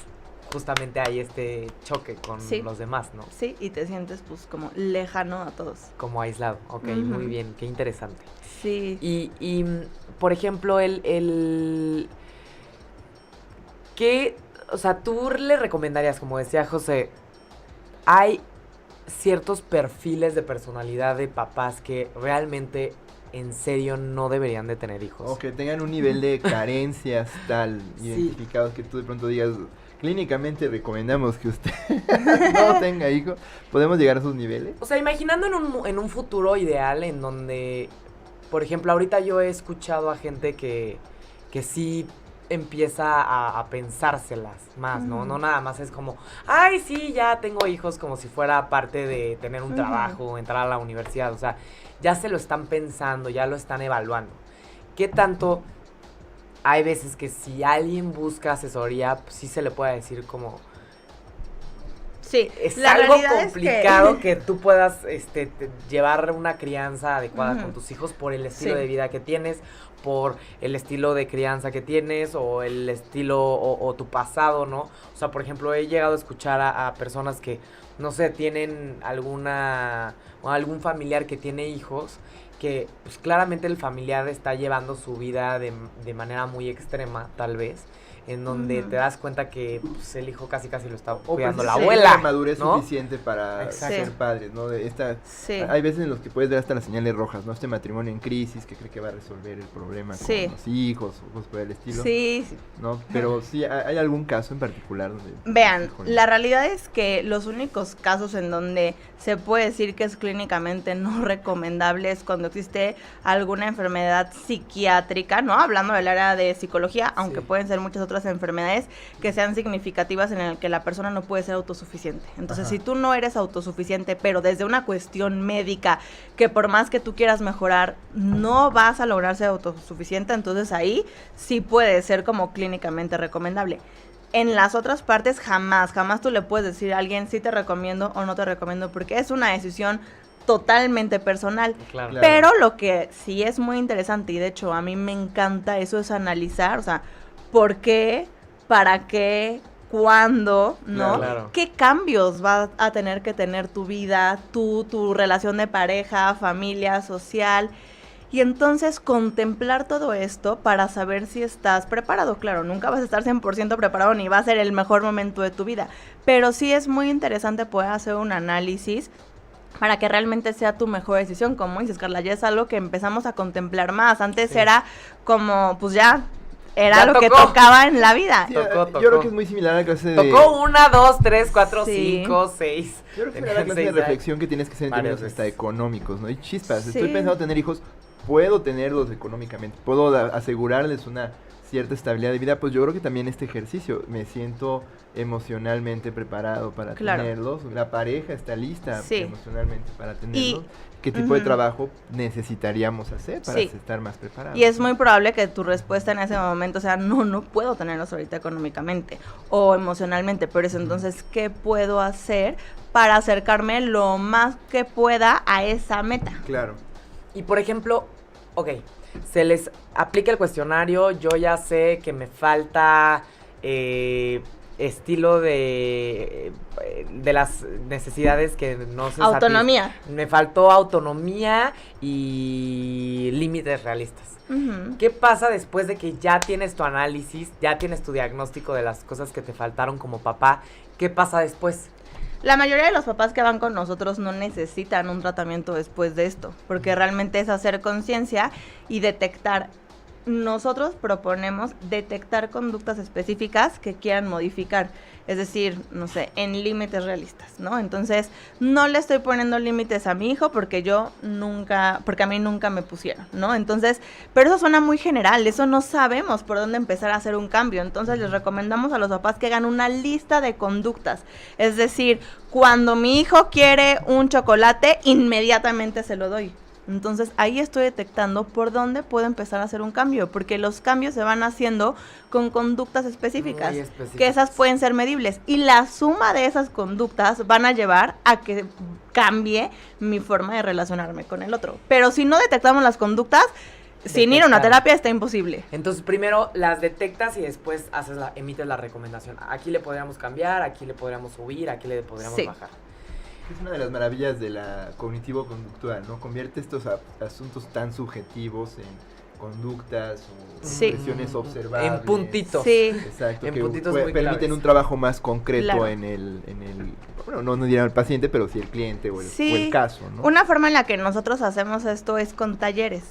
justamente hay este choque con Sí. los demás, ¿no? Sí, y te sientes pues como lejano a todos. Como aislado. Ok, Ujú. muy bien, qué interesante. Sí. Y por ejemplo, ¿qué, o sea, tú le recomendarías, como decía José, hay ciertos perfiles de personalidad de papás que realmente, en serio, no deberían de tener hijos? O que tengan un nivel de carencias tal, Sí. identificados, que tú de pronto digas, clínicamente recomendamos que usted no tenga hijo. ¿Podemos llegar a esos niveles? O sea, imaginando en un futuro ideal en donde, por ejemplo, ahorita yo he escuchado a gente que sí empieza a pensárselas más, ¿no? Ujú. No nada más es como, ay, sí, ya tengo hijos, como si fuera parte de tener un Ujú. trabajo, entrar a la universidad. O sea, ya se lo están pensando, ya lo están evaluando. ¿Qué tanto hay veces que si alguien busca asesoría, pues sí se le puede decir como... Sí, Es la algo realidad es complicado que tú puedas llevar una crianza adecuada Ujú. con tus hijos por el estilo Sí. de vida que tienes, por el estilo de crianza que tienes o el estilo o tu pasado, ¿no? O sea, por ejemplo, he llegado a escuchar a personas que, no sé, tienen algún familiar que tiene hijos que pues claramente el familiar está llevando su vida de manera muy extrema, tal vez, en donde Ujú. te das cuenta que pues, el hijo casi lo está O cuidando la precisamente abuela, la madurez ¿no? suficiente para Exacto. ser Sí. padres, ¿no? Sí. Hay veces en los que puedes ver hasta las señales rojas, ¿no? Este matrimonio en crisis que cree que va a resolver el problema Sí. con los hijos o cosas por el estilo, Sí, ¿no? Pero sí, ¿hay algún caso en particular donde... vean, Híjole. la realidad es que los únicos casos en donde se puede decir que es clínicamente no recomendable es cuando existe alguna enfermedad psiquiátrica, ¿no? Hablando del área de psicología, aunque Sí. pueden ser muchas otras enfermedades que sean significativas en el que la persona no puede ser autosuficiente. Entonces, Ajá. si tú no eres autosuficiente, pero desde una cuestión médica, que por más que tú quieras mejorar, no vas a lograr ser autosuficiente, entonces ahí sí puede ser como clínicamente recomendable. En las otras partes jamás tú le puedes decir a alguien si te recomiendo o no te recomiendo, porque es una decisión totalmente personal. Claro. Claro. Pero lo que sí es muy interesante, y de hecho a mí me encanta eso, es analizar, o sea, ¿por qué? ¿Para qué? cuándo, ¿no? Claro. ¿Qué cambios va a tener que tener tu vida, tu relación de pareja, familia, social? Y entonces contemplar todo esto para saber si estás preparado. Claro, nunca vas a estar 100% preparado ni va a ser el mejor momento de tu vida, pero sí es muy interesante poder hacer un análisis para que realmente sea tu mejor decisión. Como dices, Carla, ya es algo que empezamos a contemplar más. Antes era como, pues ya, era Ya lo que tocó. tocaba en la vida. Sí, Tocó. Yo creo que es muy similar a la clase de... Tocó 1, 2, 3, 4, Sí. 5, 6. Yo creo que era la clase de reflexión que tienes que hacer en Varias términos hasta veces. económicos, ¿no? Y chispas, Sí. estoy pensando tener hijos, puedo tenerlos económicamente, puedo asegurarles una cierta estabilidad de vida, pues yo creo que también este ejercicio, me siento emocionalmente preparado para Claro. tenerlos, la pareja está lista Sí. emocionalmente para tenerlos, ¿qué tipo de Ujú. trabajo necesitaríamos hacer para Sí. estar más preparados? Y es muy probable que tu respuesta en ese momento sea, no puedo tenerlos ahorita económicamente o emocionalmente, pero es entonces, ¿qué puedo hacer para acercarme lo más que pueda a esa meta? Claro. Y por ejemplo, ok, se les aplica el cuestionario, yo ya sé que me falta estilo de las necesidades que no se Autonomía. Me faltó autonomía y límites realistas. Ujú. ¿Qué pasa después de que ya tienes tu análisis, ya tienes tu diagnóstico de las cosas que te faltaron como papá? ¿Qué pasa después? La mayoría de los papás que van con nosotros no necesitan un tratamiento después de esto, porque realmente es hacer conciencia y detectar. Nosotros proponemos detectar conductas específicas que quieran modificar, es decir, no sé, en límites realistas, ¿no? Entonces, no le estoy poniendo límites a mi hijo porque a mí nunca me pusieron, ¿no? Entonces, pero eso suena muy general, eso no sabemos por dónde empezar a hacer un cambio, entonces les recomendamos a los papás que hagan una lista de conductas, es decir, cuando mi hijo quiere un chocolate, inmediatamente se lo doy. Entonces ahí estoy detectando por dónde puedo empezar a hacer un cambio, porque los cambios se van haciendo con conductas específicas, Muy específicas. que esas pueden ser medibles, y la suma de esas conductas van a llevar a que cambie mi forma de relacionarme con el otro. Pero si no detectamos las conductas, sin ir a una Detectar. terapia está imposible. Entonces primero las detectas y después emites la recomendación. Aquí le podríamos cambiar, aquí le podríamos subir, aquí le podríamos Sí. bajar. Es una de las maravillas de la cognitivo-conductual, ¿no? Convierte estos asuntos tan subjetivos en conductas o Sí. expresiones observables. En puntitos. Sí. Exacto, En que puntitos muy permiten claves. un trabajo más concreto Claro. en el bueno, no diría el paciente, pero sí el cliente o el caso, ¿no? Una forma en la que nosotros hacemos esto es con talleres.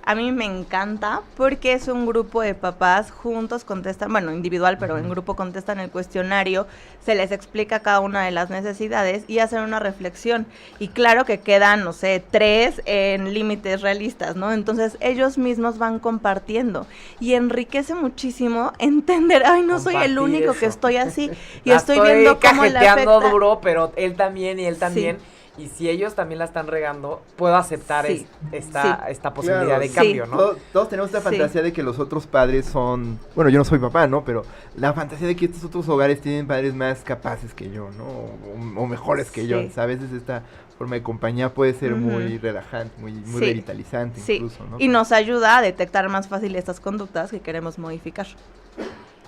A mí me encanta porque es un grupo de papás juntos contestan, bueno, individual, pero en grupo contestan el cuestionario, se les explica cada una de las necesidades y hacen una reflexión. Y claro que quedan, no sé, 3 en límites realistas, ¿no? Entonces ellos mismos van compartiendo y enriquece muchísimo entender, ay, no soy el Compartir único eso. que estoy así y La estoy viendo cómo le cajeteando afecta. duro, pero él también y él Sí. también. Y si ellos también la están regando, puedo aceptar Sí. esta posibilidad Claro, de sí. cambio, ¿no? Todos tenemos esta Sí. fantasía de que los otros padres son, bueno, yo no soy papá, ¿no? Pero la fantasía de que estos otros hogares tienen padres más capaces que yo, ¿no? O mejores que yo, Sí. ¿sabes? Esta forma de compañía puede ser Ujú. muy relajante, muy Sí. revitalizante Sí, incluso, ¿no? y nos ayuda a detectar más fácil estas conductas que queremos modificar.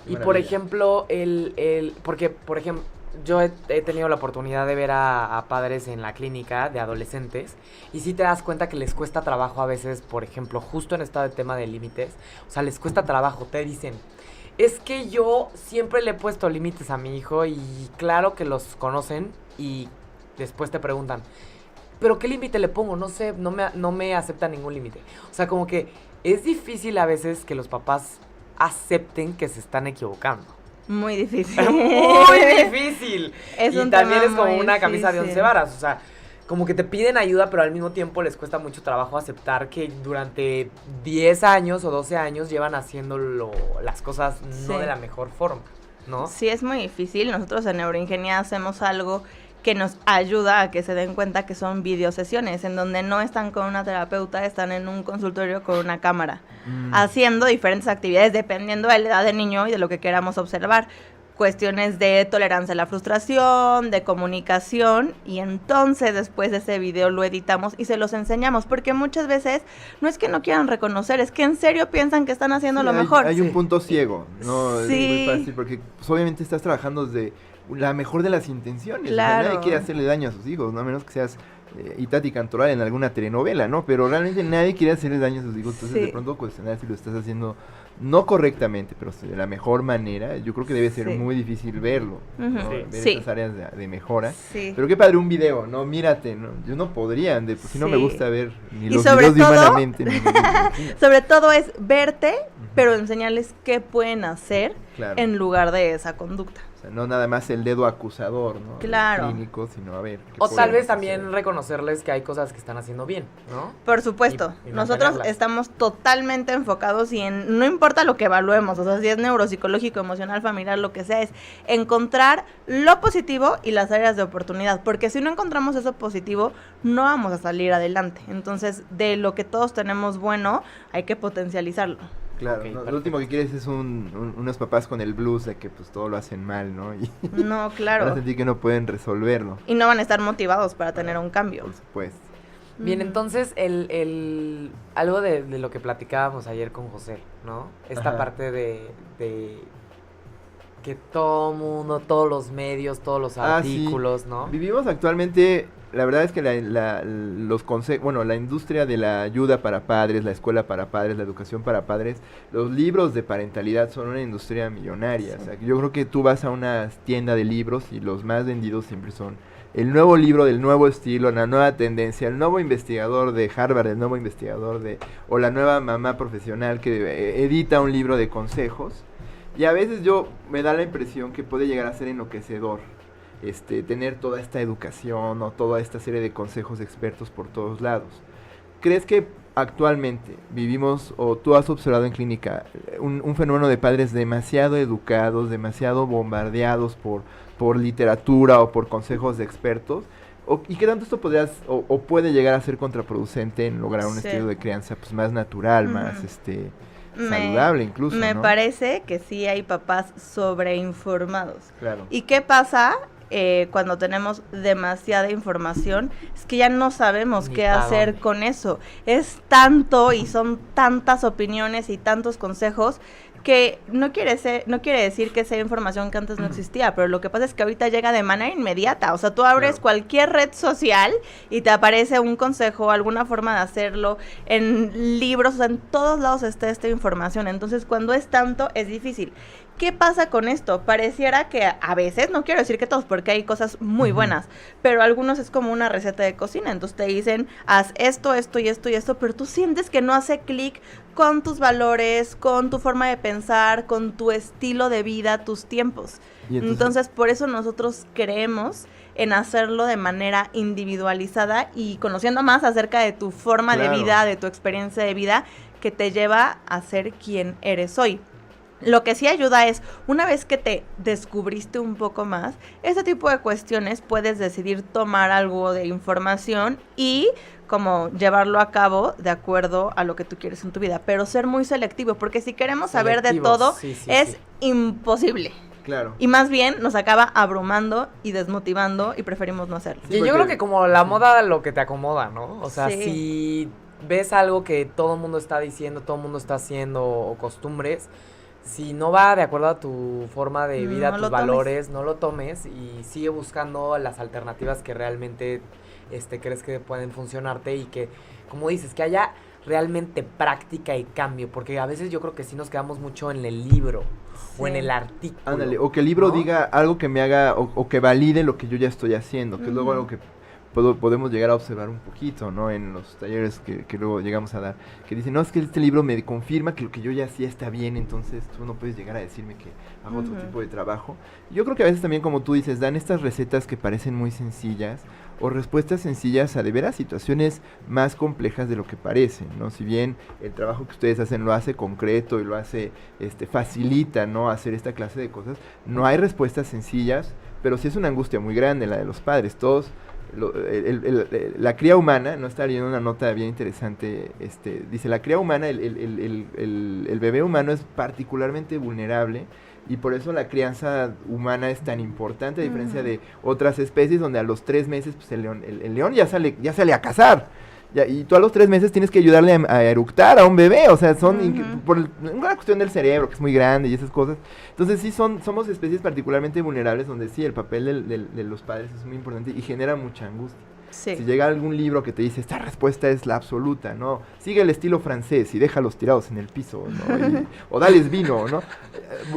Y por Maravilla. ejemplo, porque, por ejemplo, yo he tenido la oportunidad de ver a padres en la clínica de adolescentes y sí te das cuenta que les cuesta trabajo a veces, por ejemplo, justo en este tema de límites, o sea, les cuesta trabajo, te dicen, es que yo siempre le he puesto límites a mi hijo y claro que los conocen y después te preguntan, ¿pero qué límite le pongo? No sé, no me acepta ningún límite. O sea, como que es difícil a veces que los papás acepten que se están equivocando. Muy difícil. Muy difícil. Es y un también tema es como muy una camisa de 11 difícil. varas. O sea, como que te piden ayuda, pero al mismo tiempo les cuesta mucho trabajo aceptar que durante 10 años o 12 años llevan haciendo las cosas no Sí. de la mejor forma, ¿no? Sí, es muy difícil. Nosotros en Neuroingenia hacemos algo que nos ayuda a que se den cuenta que son videosesiones, en donde no están con una terapeuta, están en un consultorio con una cámara, haciendo diferentes actividades dependiendo de la edad del niño y de lo que queramos observar. cuestiones de tolerancia a la frustración, de comunicación, y entonces después de ese video lo editamos y se los enseñamos, porque muchas veces no es que no quieran reconocer, es que en serio piensan que están haciendo Sí, lo mejor. Hay un punto ciego, ¿no? Sí. Es muy fácil, porque pues, obviamente estás trabajando desde la mejor de las intenciones. O sea, Claro. nadie quiere hacerle daño a sus hijos, ¿no? A menos que seas Itati Cantoral en alguna telenovela, ¿no? Pero realmente nadie quiere hacerle daño a sus hijos, entonces Sí. de pronto cuestionar si lo estás haciendo no correctamente, pero de la mejor manera, yo creo que debe ser Sí. muy difícil verlo, ¿no? Ujú. Ver Sí. esas áreas de mejora. Sí. Pero qué padre un video, ¿no? Mírate, ¿no? Yo no podría, de por si no me Sí. gusta ver ni Y los sobre videos de todo- Humanamente. ni los de- Sobre todo es verte, pero enseñarles qué pueden hacer Claro. en lugar de esa conducta. O sea, no nada más el dedo acusador, ¿no? Claro. Clínico, sino a ver. ¿qué O tal podemos vez también hacer? reconocerles que hay cosas que están haciendo bien, ¿no? Por supuesto, Y nosotros mantenerlas. estamos totalmente enfocados y en, no importa lo que evaluemos, o sea, si es neuropsicológico, emocional, familiar, lo que sea, es encontrar lo positivo y las áreas de oportunidad, porque si no encontramos eso positivo, no vamos a salir adelante. Entonces, de lo que todos tenemos bueno, hay que potencializarlo. Claro, Ok, ¿no? perfecto. Lo último que quieres es unos papás con el blues de que pues todo lo hacen mal, ¿no? Y No, van a claro. sentir que no pueden resolverlo, Y no van a estar motivados para tener un cambio. por supuesto. Bien, Ujú. entonces, algo de lo que platicábamos ayer con José, ¿no? Esta Ajá. parte de que todo mundo, todos los medios, todos los Ah, sí. artículos, ¿no? Vivimos actualmente, la verdad es que la industria de la ayuda para padres, la escuela para padres, la educación para padres, los libros de parentalidad son una industria millonaria. O sea, yo creo que tú vas a una tienda de libros y los más vendidos siempre son el nuevo libro del nuevo estilo, la nueva tendencia, el nuevo investigador de Harvard, el nuevo investigador o la nueva mamá profesional que edita un libro de consejos. Y a veces me da la impresión que puede llegar a ser enloquecedor tener toda esta educación o toda esta serie de consejos expertos por todos lados. ¿Crees que actualmente vivimos, o tú has observado en clínica, un fenómeno de padres demasiado educados, demasiado bombardeados por literatura o por consejos de expertos? ¿Y qué tanto esto o puede llegar a ser contraproducente en lograr un Sí. estilo de crianza pues más natural, Ujú. más saludable incluso, Me ¿no? parece que sí hay papás sobreinformados. Claro. ¿Y qué pasa cuando tenemos demasiada información? Es que ya no sabemos Ni qué pa' hacer dónde. con eso. Es tanto y son tantas opiniones y tantos consejos que no quiere decir que sea información que antes no existía, pero lo que pasa es que ahorita llega de manera inmediata. O sea, tú abres Claro. cualquier red social y te aparece un consejo, alguna forma de hacerlo, en libros, o sea, en todos lados está esta información. Entonces, cuando es tanto, es difícil. ¿Qué pasa con esto? Pareciera que a veces, no quiero decir que todos, porque hay cosas muy buenas, pero algunos es como una receta de cocina. Entonces te dicen, haz esto, esto y esto y esto, pero tú sientes que no hace clic con tus valores, con tu forma de pensar, con tu estilo de vida, tus tiempos. Y Entonces, por eso nosotros creemos en hacerlo de manera individualizada y conociendo más acerca de tu forma Claro. de vida, de tu experiencia de vida, que te lleva a ser quien eres hoy. Lo que sí ayuda es, una vez que te descubriste un poco más, este tipo de cuestiones puedes decidir tomar algo de información y como llevarlo a cabo de acuerdo a lo que tú quieres en tu vida, pero ser muy selectivo, porque si queremos saber de Selectivos, todo, sí, sí, es sí. imposible. Claro. Y más bien nos acaba abrumando y desmotivando y preferimos no hacerlo. Sí, Y yo porque- creo que como la moda lo que te acomoda, ¿no? O sea, Sí. si ves algo que todo el mundo está diciendo, todo el mundo está haciendo o costumbres, si no va de acuerdo a tu forma de vida, No tus lo tomes. valores, no lo tomes y sigue buscando las alternativas que realmente crees que pueden funcionarte y que, como dices, que haya realmente práctica y cambio, porque a veces yo creo que sí nos quedamos mucho en el libro o en Sí. el artículo. Ándale, o que el libro ¿no? diga algo que me haga, o que valide lo que yo ya estoy haciendo, que es luego Ujú. algo que podemos llegar a observar un poquito, ¿no? En los talleres que luego llegamos a dar, que dicen, no, es que este libro me confirma que lo que yo ya hacía está bien, entonces tú no puedes llegar a decirme que hago otro Ujú. tipo de trabajo. Yo creo que a veces también, como tú dices, dan estas recetas que parecen muy sencillas, o respuestas sencillas a de veras situaciones más complejas de lo que parecen, ¿no? Si bien el trabajo que ustedes hacen lo hace concreto y lo hace, facilita, ¿no? Hacer esta clase de cosas, no hay respuestas sencillas, pero sí es una angustia muy grande la de los padres. Todos, la cría humana, no está leyendo una nota bien interesante, dice, la cría humana, el bebé humano es particularmente vulnerable Y por eso la crianza humana es tan importante, a diferencia de otras especies donde a los 3 meses pues el león ya sale a cazar. Y tú a los 3 meses tienes que ayudarle a eructar a un bebé, o sea, por una cuestión del cerebro, que es muy grande y esas cosas. Entonces sí, somos especies particularmente vulnerables donde sí, el papel de los padres es muy importante y genera mucha angustia. Sí. Si llega algún libro que te dice, esta respuesta es la absoluta, ¿no? Sigue el estilo francés y déjalos tirados en el piso, ¿no? O dales vino, ¿no?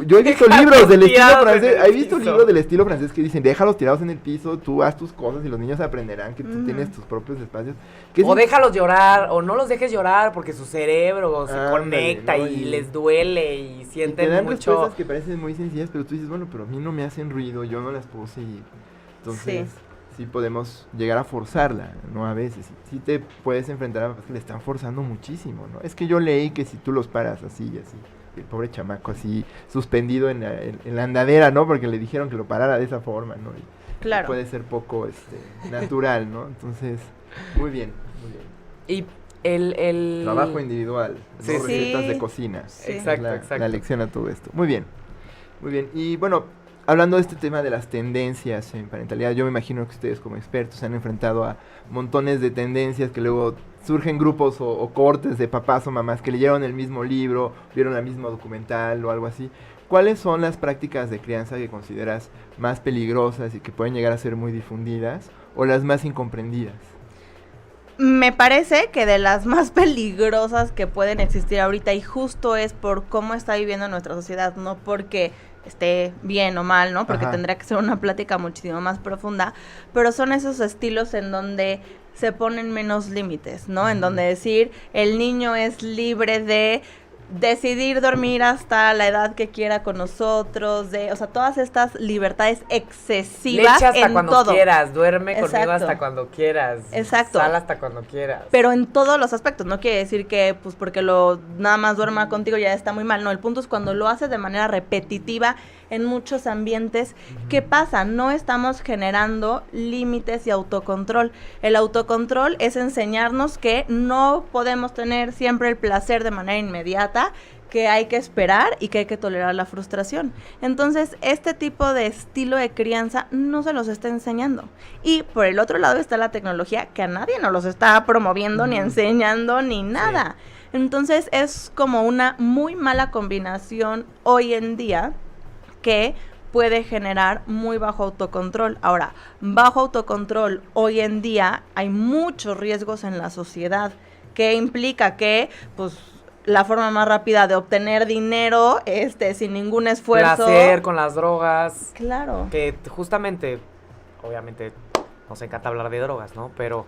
Yo he visto libros del estilo francés, he visto libros del estilo francés que dicen, déjalos tirados en el piso, tú haz tus cosas y los niños aprenderán que tú tienes tus propios espacios. O déjalos llorar, o no los dejes llorar porque su cerebro se conecta, ¿no? y les duele y sienten y te dan mucho. respuestas que parecen muy sencillas, pero tú dices, bueno, pero a mí no me hacen ruido, yo no las puedo seguir. Entonces... sí podemos llegar a forzarla, ¿no? A veces, sí te puedes enfrentar a que le están forzando muchísimo, ¿no? Es que yo leí que si tú los paras así y así, el pobre chamaco así, suspendido en la andadera, ¿no? Porque le dijeron que lo parara de esa forma, ¿no? Y Claro. puede ser poco, natural, ¿no? Entonces, muy bien, muy bien. Y el... Trabajo individual, Sí, no sí. recetas de cocina. Sí. Exacto, Es exacto. la lección a todo esto. Muy bien, muy bien. Y bueno, hablando de este tema de las tendencias en parentalidad, yo me imagino que ustedes como expertos se han enfrentado a montones de tendencias que luego surgen grupos o cortes de papás o mamás que leyeron el mismo libro, vieron el mismo documental o algo así. ¿Cuáles son las prácticas de crianza que consideras más peligrosas y que pueden llegar a ser muy difundidas o las más incomprendidas? Me parece que de las más peligrosas que pueden existir ahorita, y justo es por cómo está viviendo nuestra sociedad, no porque esté bien o mal, ¿no? Porque Ajá. tendría que ser una plática muchísimo más profunda, pero son esos estilos en donde se ponen menos límites, ¿no? En donde decir, el niño es libre de decidir dormir hasta la edad que quiera con nosotros, o sea, todas estas libertades excesivas Leche hasta en cuando todo. quieras, duerme conmigo Exacto. hasta cuando quieras. Exacto. Sal hasta cuando quieras. Pero en todos los aspectos, no quiere decir que pues porque nada más duerma contigo ya está muy mal, no, el punto es cuando lo hace de manera repetitiva en muchos ambientes. ¿Qué pasa? No estamos generando límites y autocontrol. El autocontrol es enseñarnos que no podemos tener siempre el placer de manera inmediata, que hay que esperar y que hay que tolerar la frustración. Entonces, este tipo de estilo de crianza no se los está enseñando. Y por el otro lado está la tecnología, que a nadie nos los está promoviendo, ni enseñando, ni nada. Entonces, es como una muy mala combinación hoy en día que puede generar muy bajo autocontrol. Ahora, bajo autocontrol hoy en día hay muchos riesgos en la sociedad, que implica que, pues, la forma más rápida de obtener dinero, sin ningún esfuerzo. Placer con las drogas. Claro. Que justamente, obviamente, nos encanta hablar de drogas, ¿no? Pero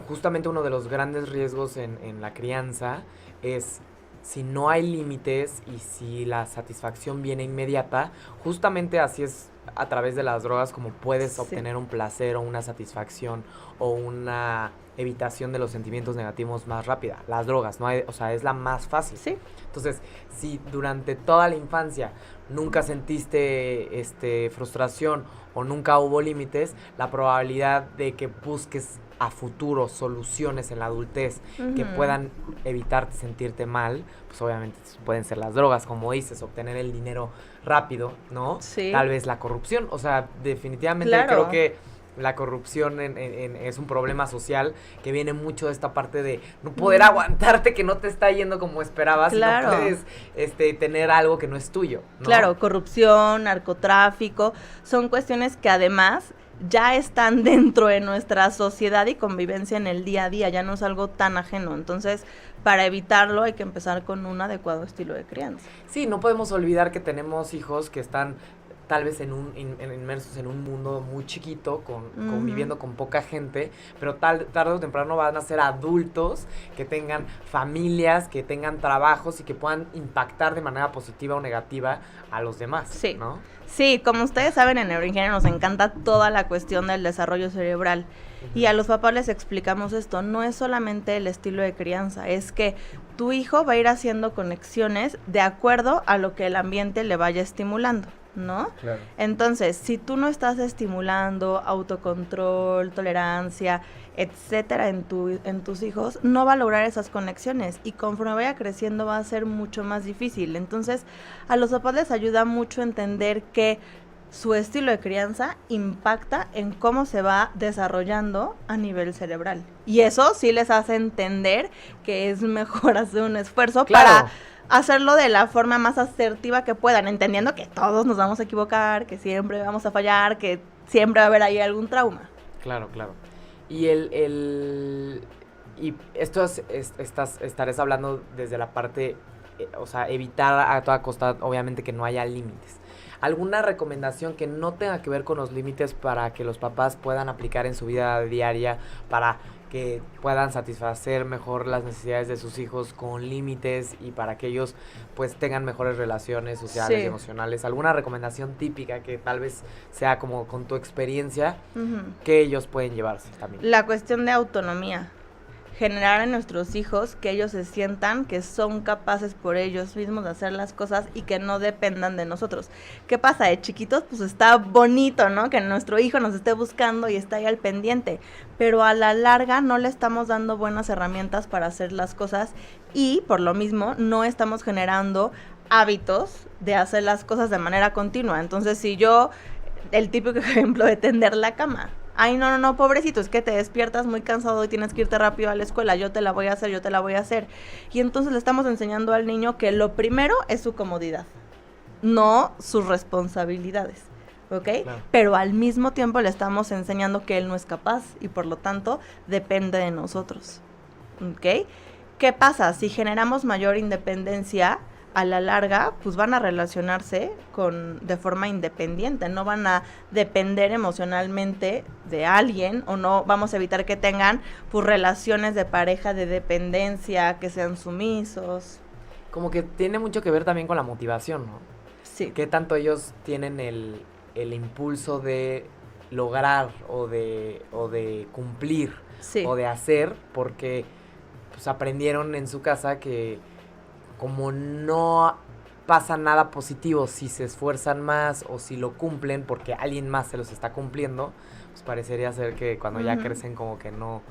justamente uno de los grandes riesgos en la crianza es, si no hay límites y si la satisfacción viene inmediata, justamente así es a través de las drogas como puedes obtener un placer o una satisfacción o una evitación de los sentimientos negativos más rápida. Las drogas, ¿no? O sea, es la más fácil. Sí. Entonces, si durante toda la infancia nunca sentiste frustración o nunca hubo límites, la probabilidad de que busques a futuro soluciones en la adultez que puedan evitarte sentirte mal, pues obviamente pueden ser las drogas, como dices, obtener el dinero rápido, ¿no? Sí. Tal vez la corrupción, o sea, definitivamente Claro. creo que la corrupción es un problema social que viene mucho de esta parte de no poder aguantarte que no te está yendo como esperabas, Claro. y no puedes tener algo que no es tuyo, ¿no? Claro, corrupción, narcotráfico, son cuestiones que además ya están dentro de nuestra sociedad y convivencia en el día a día, ya no es algo tan ajeno. Entonces, para evitarlo hay que empezar con un adecuado estilo de crianza. Sí, no podemos olvidar que tenemos hijos que están tal vez inmersos en un mundo muy chiquito, conviviendo con poca gente, pero tarde o temprano van a ser adultos que tengan familias, que tengan trabajos y que puedan impactar de manera positiva o negativa a los demás, Sí. ¿no? Sí, como ustedes saben, en Neuroingeniería nos encanta toda la cuestión del desarrollo cerebral. Y a los papás les explicamos esto, no es solamente el estilo de crianza, es que tu hijo va a ir haciendo conexiones de acuerdo a lo que el ambiente le vaya estimulando, ¿no? Claro. Entonces, si tú no estás estimulando autocontrol, tolerancia, etcétera, en tus hijos, no va a lograr esas conexiones y conforme vaya creciendo va a ser mucho más difícil. Entonces, a los papás les ayuda mucho entender que su estilo de crianza impacta en cómo se va desarrollando a nivel cerebral. Y eso sí les hace entender que es mejor hacer un esfuerzo para hacerlo de la forma más asertiva que puedan, entendiendo que todos nos vamos a equivocar, que siempre vamos a fallar, que siempre va a haber ahí algún trauma. Claro. Y y esto estarás hablando desde la parte, o sea, evitar a toda costa, obviamente, que no haya límites. ¿Alguna recomendación que no tenga que ver con los límites para que los papás puedan aplicar en su vida diaria, para que puedan satisfacer mejor las necesidades de sus hijos con límites y para que ellos pues tengan mejores relaciones sociales y emocionales? ¿Alguna recomendación típica que tal vez sea como con tu experiencia que ellos pueden llevarse también? La cuestión de autonomía. Generar en nuestros hijos que ellos se sientan que son capaces por ellos mismos de hacer las cosas y que no dependan de nosotros. ¿Qué pasa? De chiquitos, pues está bonito, ¿no? Que nuestro hijo nos esté buscando y está ahí al pendiente, pero a la larga no le estamos dando buenas herramientas para hacer las cosas y por lo mismo no estamos generando hábitos de hacer las cosas de manera continua. Entonces, si yo, el típico ejemplo de tender la cama, ay, no, pobrecito, es que te despiertas muy cansado y tienes que irte rápido a la escuela, yo te la voy a hacer. Y entonces le estamos enseñando al niño que lo primero es su comodidad, no sus responsabilidades, ¿ok? Claro. Pero al mismo tiempo le estamos enseñando que él no es capaz y por lo tanto depende de nosotros, ¿ok? ¿Qué pasa? Si generamos mayor independencia, a la larga, pues van a relacionarse de forma independiente, no van a depender emocionalmente de alguien o no vamos a evitar que tengan pues relaciones de pareja de dependencia, que sean sumisos. Como que tiene mucho que ver también con la motivación, ¿no? Sí. ¿Qué tanto ellos tienen el impulso de lograr o de cumplir o de hacer? Porque pues aprendieron en su casa que como no pasa nada positivo si se esfuerzan más o si lo cumplen porque alguien más se los está cumpliendo, pues parecería ser que cuando ya crecen como que no,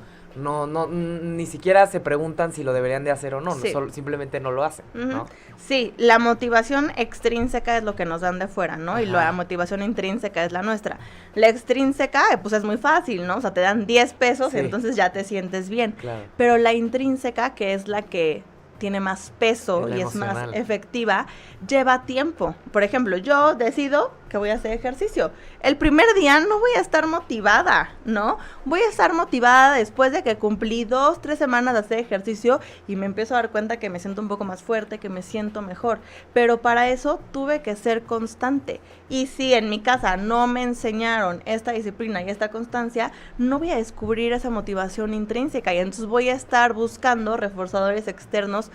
ni siquiera se preguntan si lo deberían de hacer o no, simplemente no lo hacen, ¿no? Sí, la motivación extrínseca es lo que nos dan de fuera, ¿no? Ajá. Y la motivación intrínseca es la nuestra. La extrínseca, pues es muy fácil, ¿no? O sea, te dan 10 pesos y entonces ya te sientes bien. Claro. Pero la intrínseca, que es la que tiene más peso y es más efectiva, lleva tiempo. Por ejemplo, yo decido que voy a hacer ejercicio. El primer día no voy a estar motivada, ¿no? Voy a estar motivada después de que cumplí 2-3 semanas de hacer ejercicio y me empiezo a dar cuenta que me siento un poco más fuerte, que me siento mejor. Pero para eso tuve que ser constante. Y si en mi casa no me enseñaron esta disciplina y esta constancia, no voy a descubrir esa motivación intrínseca y entonces voy a estar buscando reforzadores externos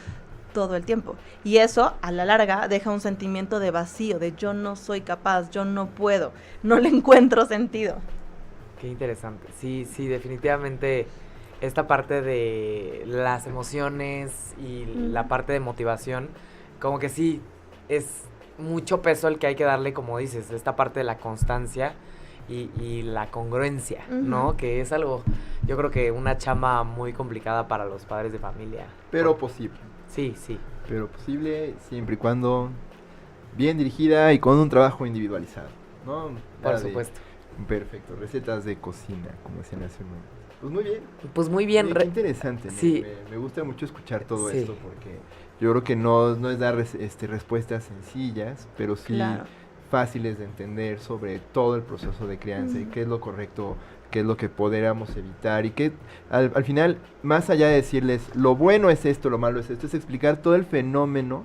todo el tiempo. Y eso, a la larga, deja un sentimiento de vacío, de yo no soy capaz, yo no puedo, no le encuentro sentido. Qué interesante. Sí, definitivamente esta parte de las emociones y la parte de motivación, como que sí, es mucho peso el que hay que darle, como dices, esta parte de la constancia y la congruencia, ¿no? Que es algo, yo creo que una chamba muy complicada para los padres de familia. Pero posible. Sí. Pero posible siempre y cuando bien dirigida y con un trabajo individualizado, ¿no? Por supuesto. Perfecto. Recetas de cocina, como decían hace un momento. Pues muy bien. Qué interesante. Sí. Me gusta mucho escuchar todo esto porque yo creo que no es dar respuestas sencillas, pero sí fáciles de entender sobre todo el proceso de crianza y qué es lo correcto, qué es lo que podríamos evitar y que al final, más allá de decirles lo bueno es esto, lo malo es esto, es explicar todo el fenómeno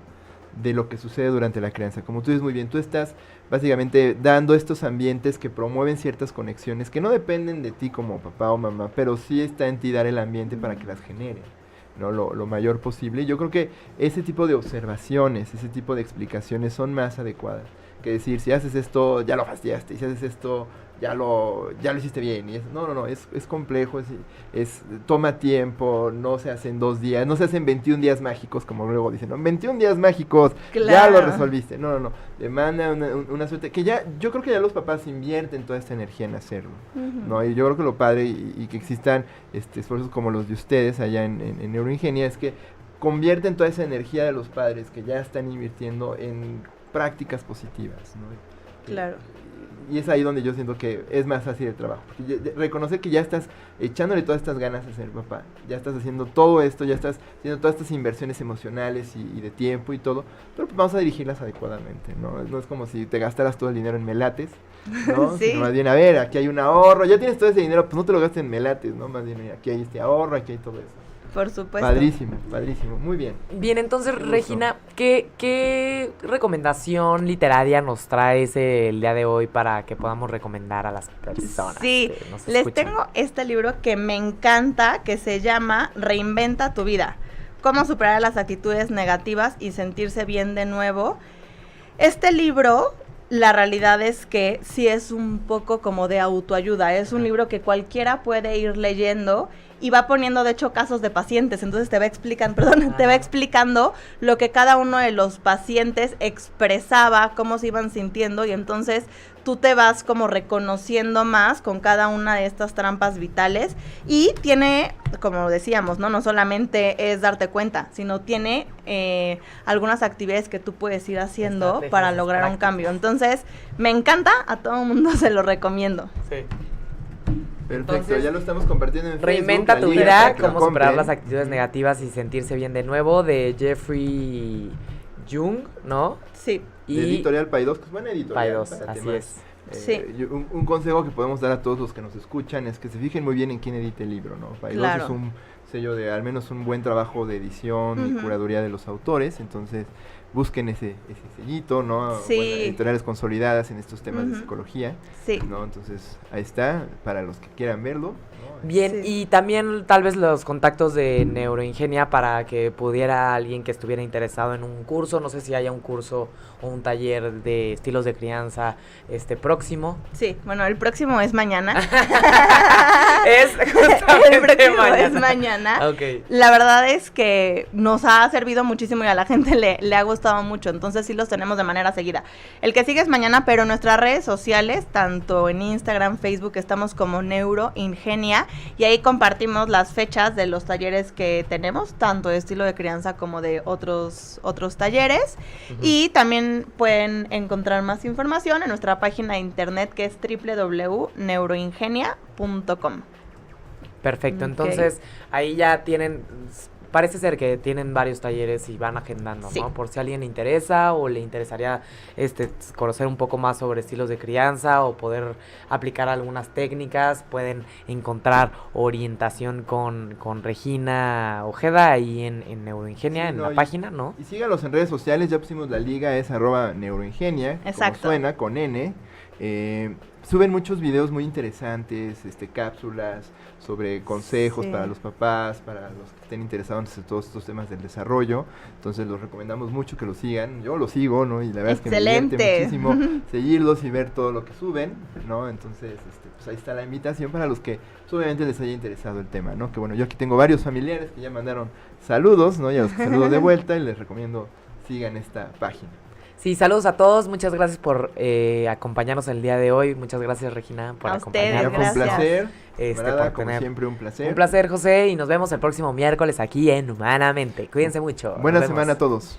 de lo que sucede durante la crianza. Como tú dices muy bien, tú estás básicamente dando estos ambientes que promueven ciertas conexiones que no dependen de ti como papá o mamá, pero sí está en ti dar el ambiente para que las genere, ¿no? Lo mayor posible. Yo creo que ese tipo de observaciones, ese tipo de explicaciones son más adecuadas. que decir, si haces esto, ya lo fastidiaste, y si haces esto, ya lo hiciste bien. Y no, es complejo, toma tiempo, no se hace en 2 días, no se hacen 21 días mágicos, como luego dicen, ¿no? 21 días mágicos, Claro. ya lo resolviste. No, demanda una suerte, que ya, yo creo que ya los papás invierten toda esta energía en hacerlo, ¿no? Y yo creo que lo padre, y que existan esfuerzos como los de ustedes allá en Neuroingenia, es que convierten toda esa energía de los padres que ya están invirtiendo en prácticas positivas, ¿no? Claro. Y es ahí donde yo siento que es más fácil el trabajo. Reconocer que ya estás echándole todas estas ganas a ser papá, ya estás haciendo todo esto, ya estás haciendo todas estas inversiones emocionales y de tiempo y todo, pero pues vamos a dirigirlas adecuadamente, ¿no? No es como si te gastaras todo el dinero en melates, ¿no? Sí. Sino más bien, a ver, aquí hay un ahorro, ya tienes todo ese dinero, pues no te lo gastes en melates, ¿no? Más bien, aquí hay este ahorro, aquí hay todo eso. Por supuesto. Padrísimo, muy bien. Bien, entonces, Qué gusto. Regina, ¿qué recomendación literaria nos traes el día de hoy para que podamos recomendar a las personas? Sí, que nos les escuchan? tengo este libro que me encanta, que se llama Reinventa tu vida. Cómo superar las actitudes negativas y sentirse bien de nuevo. Este libro, la realidad es que sí es un poco como de autoayuda. Es un libro que cualquiera puede ir leyendo y va poniendo, de hecho, casos de pacientes. Entonces te va explicando lo que cada uno de los pacientes expresaba, cómo se iban sintiendo, y entonces tú te vas como reconociendo más con cada una de estas trampas vitales. Y tiene, como decíamos, no solamente es darte cuenta, sino tiene algunas actividades que tú puedes ir haciendo Estrategias para lograr un prácticas. cambio. Entonces, me encanta, a todo el mundo se lo recomiendo. Sí. Perfecto, Entonces, ya lo estamos compartiendo en Reinventa Facebook, tu la liga para vida, que lo cómo superar compren. las actitudes negativas y sentirse bien de nuevo, de Jeffrey Jung, ¿no? Sí. De Editorial Paidós, que es buena editorial. Paidós, para así temas. es. Sí. Un consejo que podemos dar a todos los que nos escuchan es que se fijen muy bien en quién edita el libro, ¿no? Paidós Claro. es un sello de al menos un buen trabajo de edición y Ujú. curaduría de los autores, entonces busquen ese sellito, ¿no? Sí. Bueno, editoriales consolidadas en estos temas de Ujú. psicología, Sí. ¿no? Entonces ahí está, para los que quieran verlo, ¿no? Bien, Sí. y también tal vez los contactos de Neuroingenia para que pudiera alguien que estuviera interesado en un curso, no sé si haya un curso o un taller de estilos de crianza próximo. Sí, bueno, el próximo es mañana. Es justamente El próximo mañana. es mañana. Ok. La verdad es que nos ha servido muchísimo y a la gente le ha gustado mucho, entonces sí los tenemos de manera seguida. El que sigue es mañana, pero en nuestras redes sociales, tanto en Instagram, Facebook, estamos como Neuroingenia, y ahí compartimos las fechas de los talleres que tenemos, tanto de estilo de crianza como de otros talleres. Ujú. Y también pueden encontrar más información en nuestra página de internet, que es www.neuroingenia.com. Perfecto, Ok. entonces ahí ya tienen, parece ser que tienen varios talleres y van agendando, Sí. ¿no? Por si a alguien le interesa o le interesaría conocer un poco más sobre estilos de crianza o poder aplicar algunas técnicas, pueden encontrar orientación con Regina Ojeda ahí en Neuroingenia, Sí, en no, la y- página, ¿no? Y síganos en redes sociales, ya pusimos la liga, es @neuroingenia, Exacto. como suena, con N. Suben muchos videos muy interesantes, cápsulas sobre consejos Sí. para los papás, para los que estén interesados en todos estos temas del desarrollo. Entonces los recomendamos mucho que los sigan. Yo los sigo, ¿no? Y la verdad es que me divierte Excelente. muchísimo seguirlos y ver todo lo que suben, ¿no? Entonces, pues ahí está la invitación para los que pues, obviamente les haya interesado el tema, ¿no? Que bueno, yo aquí tengo varios familiares que ya mandaron saludos, ¿no? Y a los que saludo de vuelta y les recomiendo sigan esta página. Sí, saludos a todos, muchas gracias por acompañarnos el día de hoy, muchas gracias Regina por A ustedes, Ya acompañarnos. fue un Gracias. placer, camarada, por como tener- siempre un placer. Un placer, José, y nos vemos el próximo miércoles aquí en Humanamente. Cuídense mucho. Buena nos vemos. semana a todos.